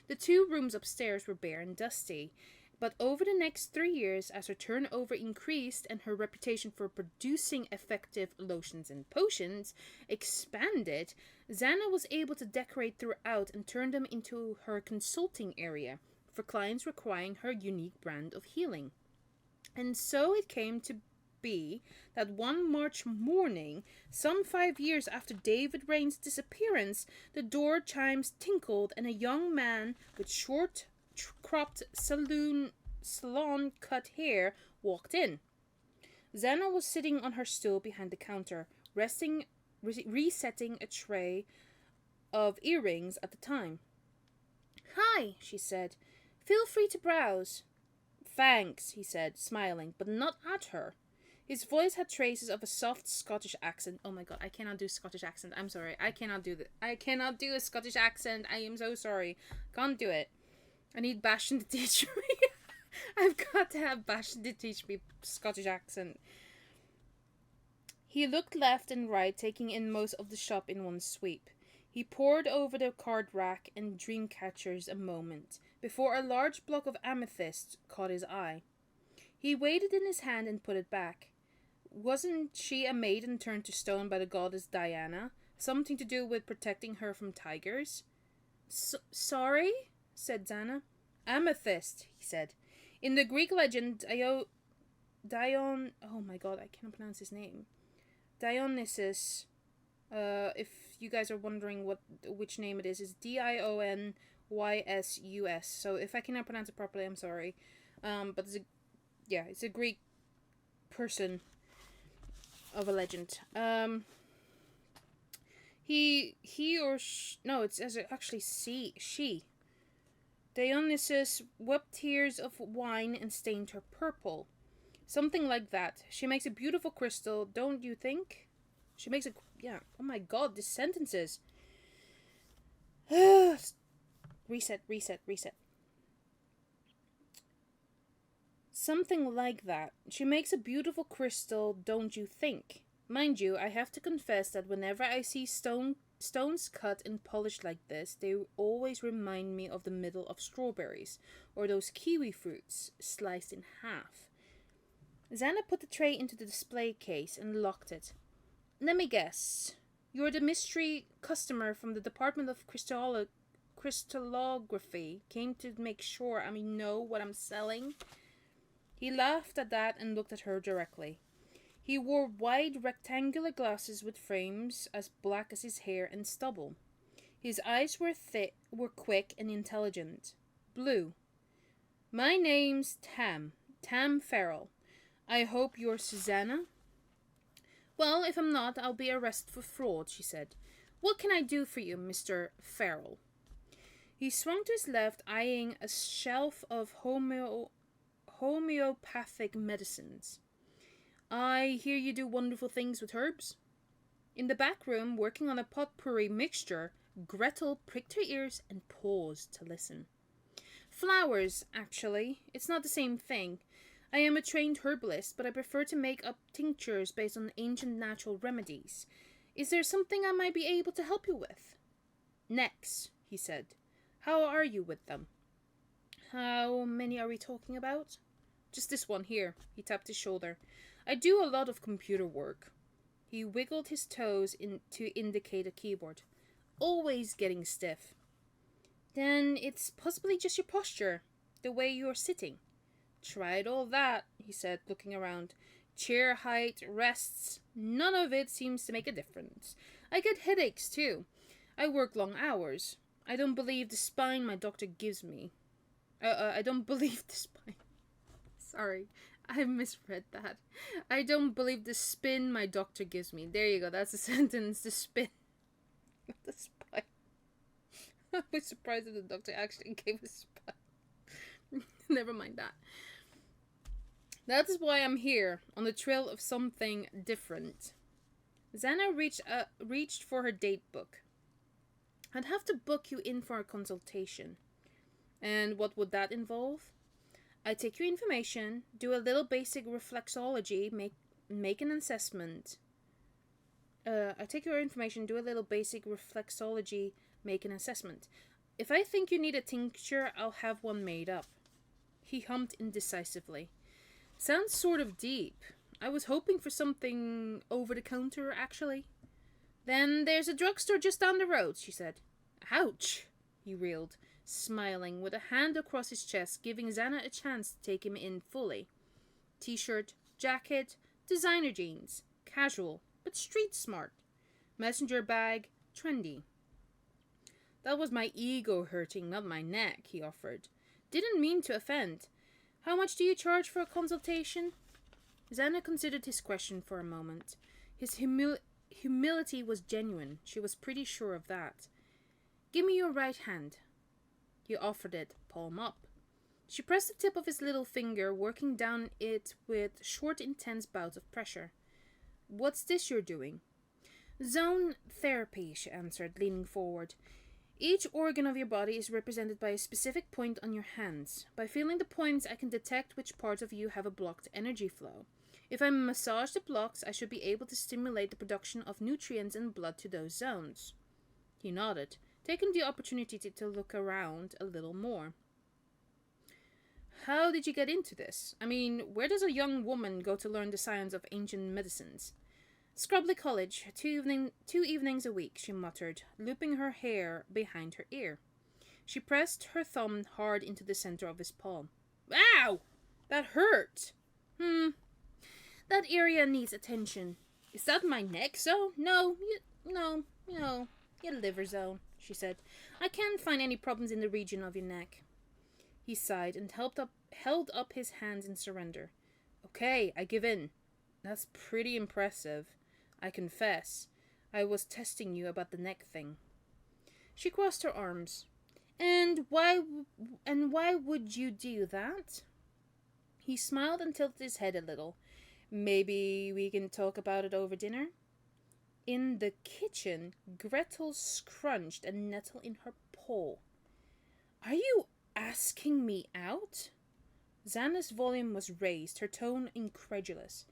The two rooms upstairs were bare and dusty, but over the next 3 years, as her turnover increased and her reputation for producing effective lotions and potions expanded, Xana was able to decorate throughout and turn them into her consulting area for clients requiring her unique brand of healing. And so it came to be that one March morning, some 5 years after David Rain's disappearance, the door chimes tinkled and a young man with short, cropped salon-cut hair walked in. Xana was sitting on her stool behind the counter, resetting a tray of earrings at the time. Hi, she said. Feel free to browse. Thanks, he said, smiling, but not at her. His voice had traces of a soft Scottish accent. Oh my god, I cannot do Scottish accent. I'm sorry. I cannot do that. I cannot do a Scottish accent. I am so sorry. Can't do it. I need Bastion to teach me. I've got to have Bastion to teach me Scottish accent. He looked left and right, taking in most of the shop in one sweep. He pored over the card rack and dream catchers a moment, before a large block of amethyst caught his eye. He weighed it in his hand and put it back. Wasn't she a maiden turned to stone by the goddess Diana? Something to do with protecting her from tigers? Sorry? Said Xana. Amethyst, he said. In the Greek legend, Oh my god, I can't pronounce his name. Dionysus. If you guys are wondering which name it is Dionysus. So if I cannot pronounce it properly, I'm sorry. But it's a Greek person of a legend. He or no, it's actually she. Dionysus wept tears of wine and stained her purple. Something like that. She makes a beautiful crystal, don't you think? She makes a... Yeah. Oh my god, these sentences. Reset. Something like that. She makes a beautiful crystal, don't you think? Mind you, I have to confess that whenever I see stones cut and polished like this, they always remind me of the middle of strawberries, or those kiwi fruits sliced in half. Xana put the tray into the display case and locked it. Let me guess. You're the mystery customer from the Department of Crystallography. Came to make sure I know what I'm selling? He laughed at that and looked at her directly. He wore wide rectangular glasses with frames as black as his hair and stubble. His eyes were quick and intelligent. Blue. My name's Tam Farrell. I hope you're Susanna? Well, if I'm not, I'll be arrested for fraud, she said. What can I do for you, Mr. Farrell? He swung to his left, eyeing a shelf of homeopathic medicines. I hear you do wonderful things with herbs. In the back room, working on a potpourri mixture, Gretel pricked her ears and paused to listen. Flowers, actually. It's not the same thing. I am a trained herbalist, but I prefer to make up tinctures based on ancient natural remedies. Is there something I might be able to help you with? Necks, he said. How are you with them? How many are we talking about? Just this one here. He tapped his shoulder. I do a lot of computer work. He wiggled his toes to indicate a keyboard. Always getting stiff. Then it's possibly just your posture, the way you're sitting. Tried all that, he said, looking around. Chair height, rests, none of it seems to make a difference. I get headaches, too. I work long hours. I don't believe the spine my doctor gives me. I don't believe the spine. Sorry, I misread that. I don't believe the spin my doctor gives me. There you go, that's a sentence. The spin. Not the spine. I was surprised that the doctor actually gave a spine. Never mind that. That is why I'm here, on the trail of something different. Xana reached for her date book. I'd have to book you in for a consultation. And what would that involve? I take your information, do a little basic reflexology, make an assessment. I take your information, do a little basic reflexology, make an assessment. If I think you need a tincture, I'll have one made up. He hummed indecisively. Sounds sort of deep. I was hoping for something over the counter, actually. Then there's a drugstore just down the road, she said. Ouch, he reeled, smiling, with a hand across his chest, giving Xana a chance to take him in fully. T-shirt, jacket, designer jeans. Casual, but street smart. Messenger bag, trendy. That was my ego hurting, not my neck, he offered. Didn't mean to offend. How much do you charge for a consultation? Xana considered his question for a moment. His humility was genuine. She was pretty sure of that. Give me your right hand. He offered it, palm up. She pressed the tip of his little finger, working down it with short, intense bouts of pressure. What's this you're doing? Zone therapy, she answered, leaning forward. Each organ of your body is represented by a specific point on your hands. By feeling the points, I can detect which parts of you have a blocked energy flow. If I massage the blocks, I should be able to stimulate the production of nutrients and blood to those zones. He nodded, taking the opportunity to look around a little more. How did you get into this? I mean, where does a young woman go to learn the science of ancient medicines? Scrubly College, two evenings a week, she muttered, looping her hair behind her ear. She pressed her thumb hard into the center of his palm. Ow! That hurt! That area needs attention. Is that my neck zone? No, your liver zone, she said. I can't find any problems in the region of your neck. He sighed and held up his hands in surrender. Okay, I give in. That's pretty impressive. I confess. I was testing you about the neck thing. She crossed her arms. And why would you do that? He smiled and tilted his head a little. Maybe we can talk about it over dinner? In the kitchen, Gretel scrunched a nettle in her paw. Are you asking me out? Xana's volume was raised, her tone incredulous.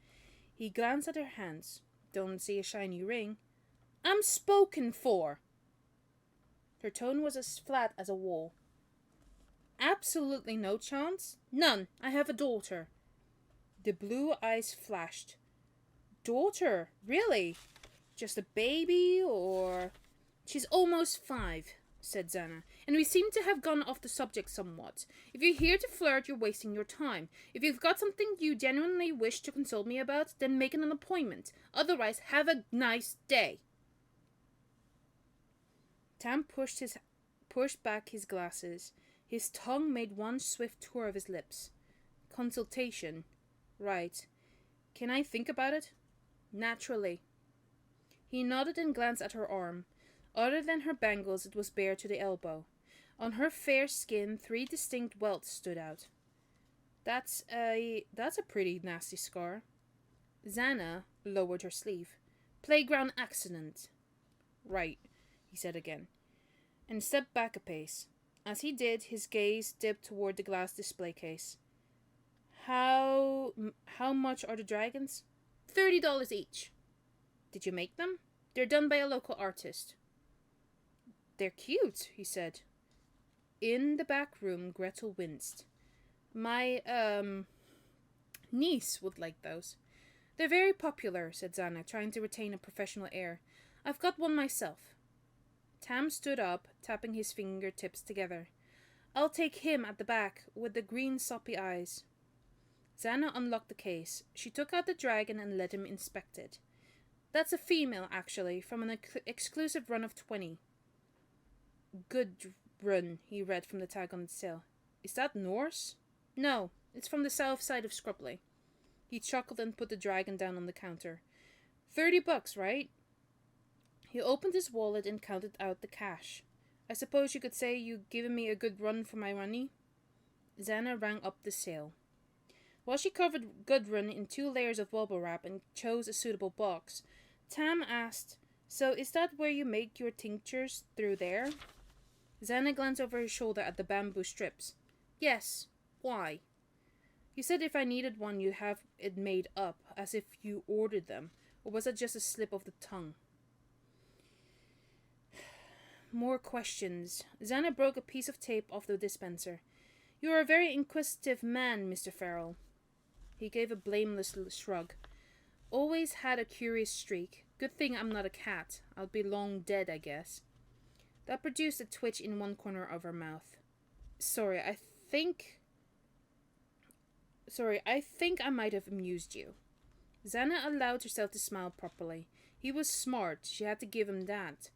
He glanced at her hands. Don't see a shiny ring. I'm spoken for. Her tone was as flat as a wall. Absolutely no chance? None. I have a daughter. The blue eyes flashed. Daughter? Really? Just a baby, or... She's almost 5, said Xana, and we seem to have gone off the subject somewhat. If you're here to flirt, you're wasting your time. If you've got something you genuinely wish to consult me about, then make an appointment. Otherwise, have a nice day. Tam pushed back his glasses. His tongue made one swift tour of his lips. Consultation. Right. Can I think about it? Naturally. He nodded and glanced at her arm. Other than her bangles, it was bare to the elbow. On her fair skin, 3 distinct welts stood out. That's a pretty nasty scar. Xana lowered her sleeve. Playground accident. Right, he said again, and stepped back a pace. As he did, his gaze dipped toward the glass display case. How much are the dragons? $30 each. Did you make them? They're done by a local artist. They're cute, he said. In the back room, Gretel winced. My, niece would like those. They're very popular, said Xana, trying to retain a professional air. I've got one myself. Tam stood up, tapping his fingertips together. I'll take him at the back, with the green soppy eyes. Xana unlocked the case. She took out the dragon and let him inspect it. That's a female, actually, from an exclusive run of 20. Good run, he read from the tag on the tail. Is that Norse? No, it's from the south side of Scrubley. He chuckled and put the dragon down on the counter. $30, right? He opened his wallet and counted out the cash. I suppose you could say you've given me a good run for my money? Xana rang up the sale. While she covered Gudrun in 2 layers of bubble wrap and chose a suitable box, Tam asked, So is that where you make your tinctures, through there? Xana glanced over his shoulder at the bamboo strips. Yes. Why? You said if I needed one you'd have it made up, as if you ordered them, or was that just a slip of the tongue? More questions. Xana broke a piece of tape off the dispenser. You are a very inquisitive man, Mr. Farrell. He gave a blameless shrug. Always had a curious streak. Good thing I'm not a cat. I'll be long dead, I guess. That produced a twitch in one corner of her mouth. Sorry, I think I might have amused you. Xana allowed herself to smile properly. He was smart. She had to give him that.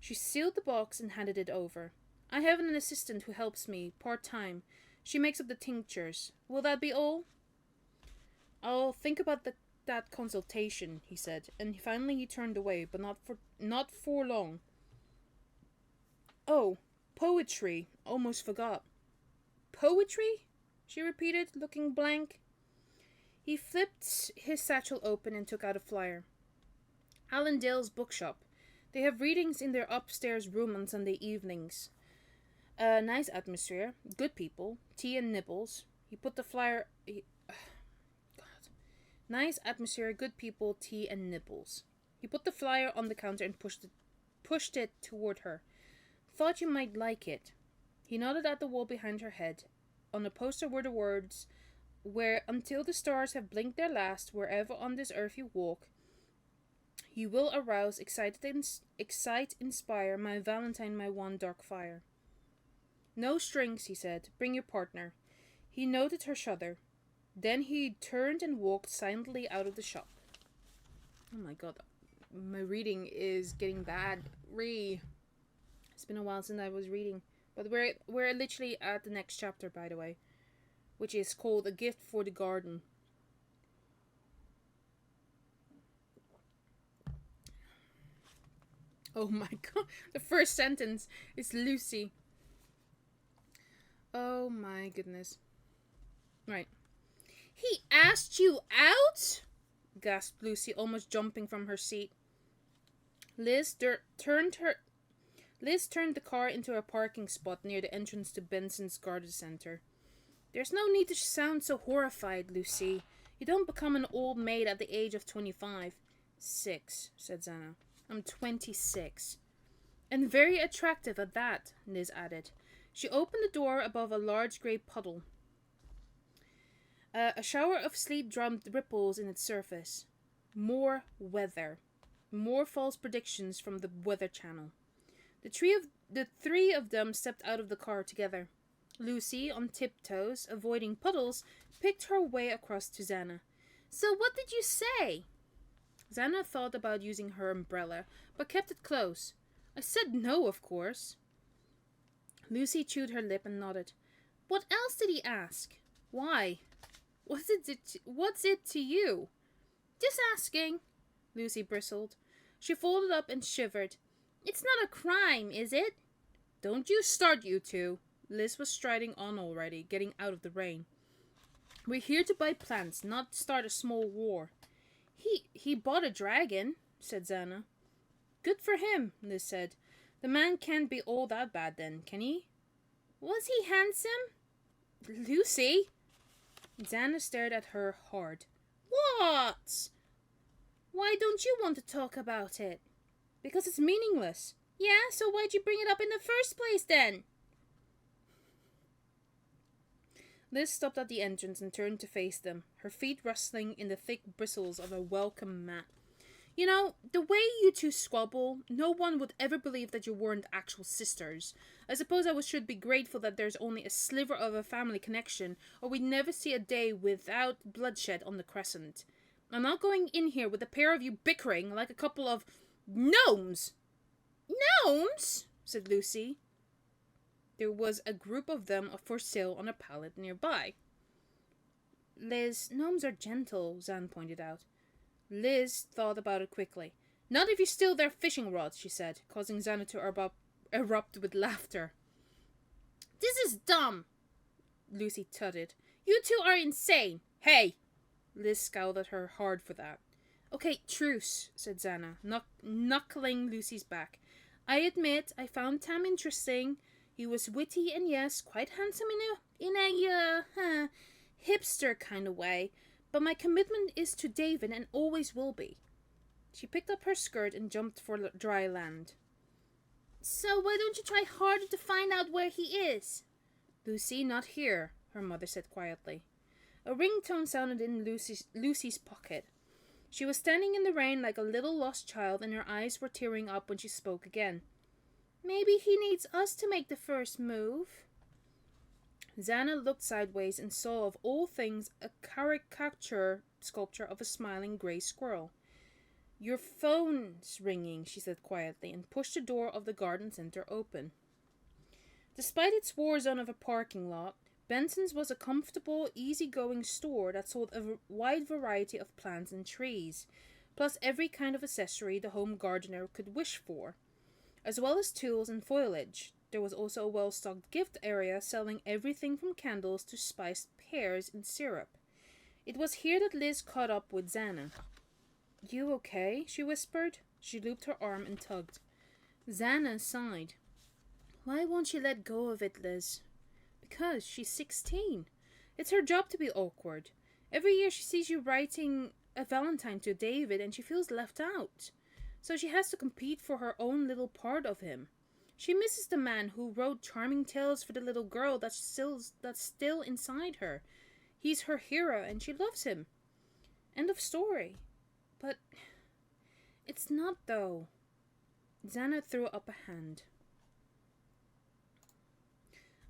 She sealed the box and handed it over. I have an assistant who helps me, part-time. She makes up the tinctures. Will that be all? I'll think about that consultation, he said, and finally he turned away, but not for long. Oh, poetry. Almost forgot. Poetry? She repeated, looking blank. He flipped his satchel open and took out a flyer. Alan Dale's bookshop. They have readings in their upstairs room on Sunday evenings. Nice atmosphere. Good people. Tea and nibbles. He put the flyer... Nice atmosphere, good people, tea and nibbles. He put the flyer on the counter and pushed it toward her. Thought you might like it. He nodded at the wall behind her head. On the poster were the words, Where until the stars have blinked their last, wherever on this earth you walk, you will arouse, excite, inspire, my Valentine, my one dark fire. No strings, he said. Bring your partner. He noted her shudder. Then he turned and walked silently out of the shop. Oh my god, my reading is getting bad. It's been a while since I was reading. But we're literally at the next chapter, by the way, which is called A Gift for the Garden. Oh my god, the first sentence is Lucy. Oh my goodness. Right. He asked you out? Gasped Lucy, almost jumping from her seat. Liz turned the car into a parking spot near the entrance to Benson's garden center. There's no need to sound so horrified, Lucy. You don't become an old maid at the age of 25. 6, said Xana. I'm 26. And very attractive at that, Liz added. She opened the door above a large grey puddle. A shower of sleet drummed ripples in its surface. More weather. More false predictions from the Weather Channel. The three of them stepped out of the car together. Lucy, on tiptoes, avoiding puddles, picked her way across to Xana. So what did you say? Xana thought about using her umbrella, but kept it close. I said no, of course. Lucy chewed her lip and nodded. What else did he ask? Why? What's it to you? Just asking, Lucy bristled. She folded up and shivered. It's not a crime, is it? Don't you start, you two. Liz was striding on already, getting out of the rain. We're here to buy plants, not start a small war. He bought a dragon, said Xana. Good for him, Liz said. The man can't be all that bad then, can he? Was he handsome? Lucy! Xana stared at her hard. What? Why don't you want to talk about it? Because it's meaningless. Yeah, so why'd you bring it up in the first place then? Liz stopped at the entrance and turned to face them, her feet rustling in the thick bristles of a welcome mat. You know, the way you two squabble, no one would ever believe that you weren't actual sisters. I suppose I should be grateful that there's only a sliver of a family connection, or we'd never see a day without bloodshed on the Crescent. I'm not going in here with a pair of you bickering like a couple of gnomes. Gnomes? Said Lucy. There was a group of them for sale on a pallet nearby. Liz, gnomes are gentle, Zan pointed out. Liz thought about it quickly. Not if you steal their fishing rods, she said, causing Xana to erupt with laughter. This is dumb, Lucy tutted. You two are insane. Hey! Liz scowled at her hard for that. Okay, truce, said Xana, knuckling Lucy's back. I admit I found Tam interesting. He was witty and yes, quite handsome in a hipster kind of way. But my commitment is to David and always will be. She picked up her skirt and jumped for dry land. So why don't you try harder to find out where he is? Lucy, not here, her mother said quietly. A ringtone sounded in Lucy's pocket. She was standing in the rain like a little lost child, and her eyes were tearing up when she spoke again. Maybe he needs us to make the first move. Xana looked sideways and saw of all things a caricature sculpture of a smiling grey squirrel. Your phone's ringing, she said quietly, and pushed the door of the garden centre open. Despite its war zone of a parking lot, Benson's was a comfortable, easy-going store that sold a wide variety of plants and trees, plus every kind of accessory the home gardener could wish for, as well as tools and foliage. There was also a well-stocked gift area selling everything from candles to spiced pears in syrup. It was here that Liz caught up with Xana. You okay? She whispered. She looped her arm and tugged. Xana sighed. Why won't she let go of it, Liz? Because she's 16. It's her job to be awkward. Every year she sees you writing a Valentine to David and she feels left out. So she has to compete for her own little part of him. She misses the man who wrote charming tales for the little girl that's still inside her. He's her hero and she loves him. End of story. But it's not, though. Xana threw up a hand.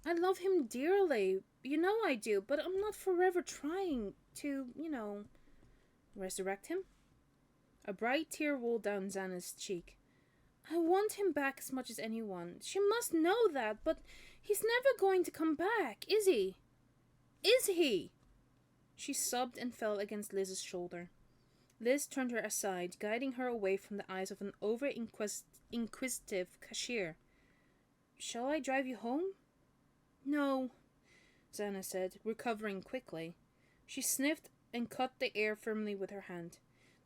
I love him dearly. You know I do, but I'm not forever trying to, resurrect him. A bright tear rolled down Xana's cheek. I want him back as much as anyone. She must know that, but he's never going to come back, is he? Is he? She sobbed and fell against Liz's shoulder. Liz turned her aside, guiding her away from the eyes of an over-inquisitive cashier. Shall I drive you home? No, Xana said, recovering quickly. She sniffed and cut the air firmly with her hand.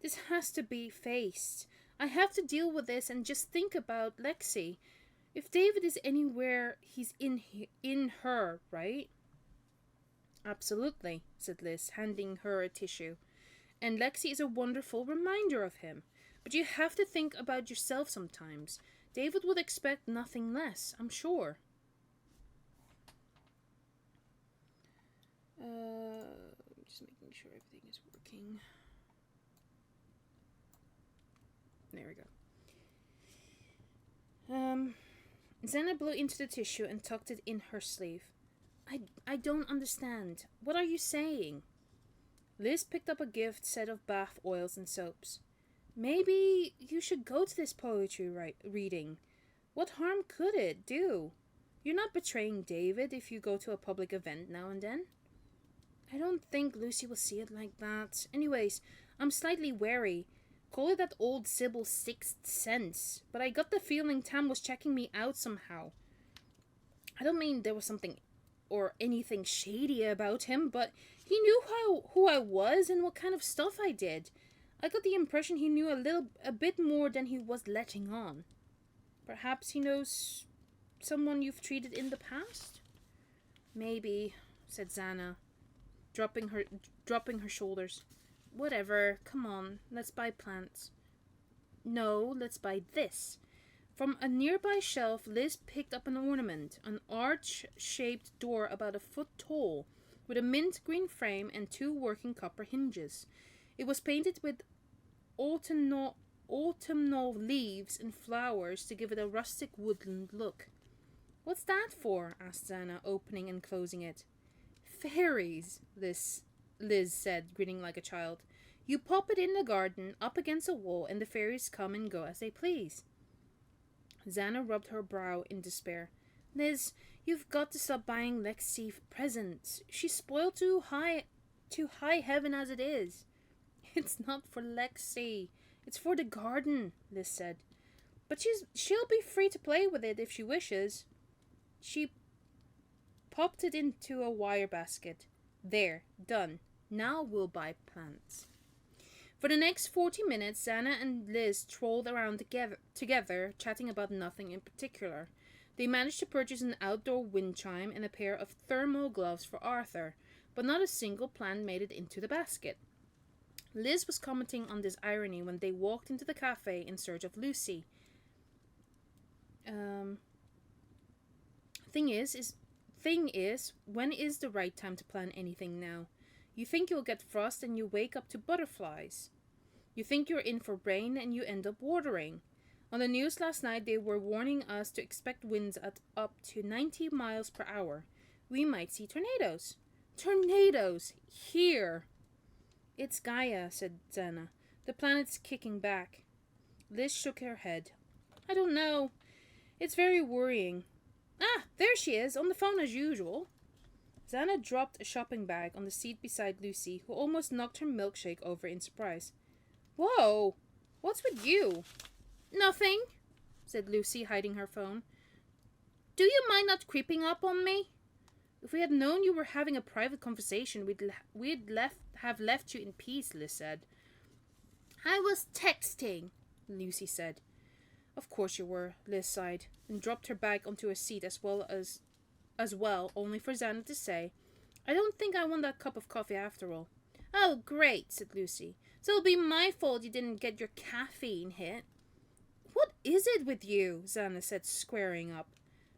This has to be faced. I have to deal with this and just think about Lexi. If David is anywhere, he's in her, right? Absolutely, said Liz, handing her a tissue. And Lexi is a wonderful reminder of him. But you have to think about yourself sometimes. David would expect nothing less, I'm sure. Just making sure everything is working. There we go. Xana blew into the tissue and tucked it in her sleeve. I don't understand. What are you saying? Liz picked up a gift set of bath oils and soaps. Maybe you should go to this poetry reading. What harm could it do? You're not betraying David if you go to a public event now and then. I don't think Lucy will see it like that. Anyways, I'm slightly wary. Call it that old Sybil sixth sense, but I got the feeling Tam was checking me out somehow. I don't mean there was something or anything shady about him, but he knew who I was and what kind of stuff I did. I got the impression he knew a bit more than he was letting on. Perhaps he knows someone you've treated in the past? Maybe, said Xana, dropping her shoulders. Whatever, come on, let's buy plants. No, let's buy this. From a nearby shelf, Liz picked up an ornament, an arch-shaped door about a foot tall, with a mint green frame and 2 working copper hinges. It was painted with autumnal leaves and flowers to give it a rustic woodland look. What's that for? Asked Xana, opening and closing it. Fairies, Liz said, grinning like a child. You pop it in the garden, up against a wall, and the fairies come and go as they please. Xana rubbed her brow in despair. Liz, you've got to stop buying Lexi presents. She's spoiled to high heaven as it is. It's not for Lexi. It's for the garden, Liz said. But she'll be free to play with it if she wishes. She popped it into a wire basket. There, done. Now we'll buy plants. For the next 40 minutes, Xana and Liz trolled around together, chatting about nothing in particular. They managed to purchase an outdoor wind chime and a pair of thermal gloves for Arthur, but not a single plant made it into the basket. Liz was commenting on this irony when they walked into the cafe in search of Lucy. Thing is, when is the right time to plant anything now? You think you'll get frost and you wake up to butterflies. You think you're in for rain and you end up watering. On the news last night, they were warning us to expect winds at up to 90 miles per hour. We might see tornadoes. Tornadoes! Here! It's Gaia, said Xana. The planet's kicking back. Liz shook her head. I don't know. It's very worrying. Ah, there she is, on the phone as usual. Xana dropped a shopping bag on the seat beside Lucy, who almost knocked her milkshake over in surprise. Whoa! What's with you? Nothing, said Lucy, hiding her phone. Do you mind not creeping up on me? If we had known you were having a private conversation, we'd have left you in peace, Liz said. I was texting, Lucy said. Of course you were, Liz sighed, and dropped her bag onto a seat as well, only for Xana to say, I don't think I want that cup of coffee after all. Oh, great, said Lucy. So it'll be my fault you didn't get your caffeine hit. What is it with you? Xana said, squaring up.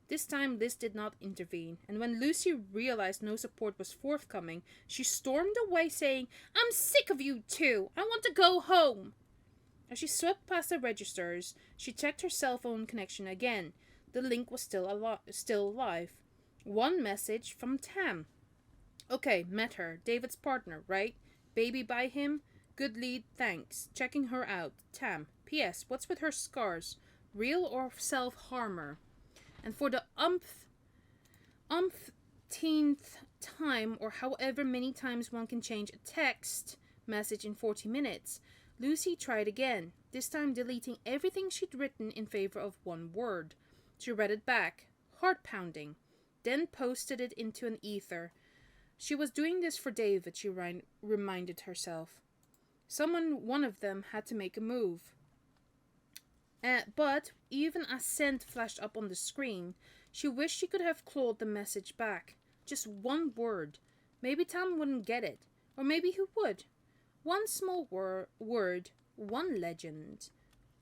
This time Liz did not intervene, and when Lucy realized no support was forthcoming, she stormed away saying, I'm sick of you two. I want to go home. As she swept past the registers, she checked her cell phone connection again. The link was still alive. One message from Tam. Okay, met her. David's partner, right? Baby by him? Good lead, thanks. Checking her out. Tam. P.S. What's with her scars? Real or self-harmer? And for the umpteenth time, or however many times one can change a text message in 40 minutes, Lucy tried again, this time deleting everything she'd written in favor of one word. She read it back. Heart pounding. Then posted it into an ether. She was doing this for David, she reminded herself. One of them had to make a move. But even as sent flashed up on the screen, she wished she could have clawed the message back. Just one word. Maybe Tam wouldn't get it. Or maybe he would. One small word, one legend.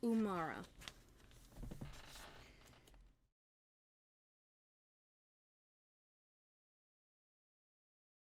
Umara.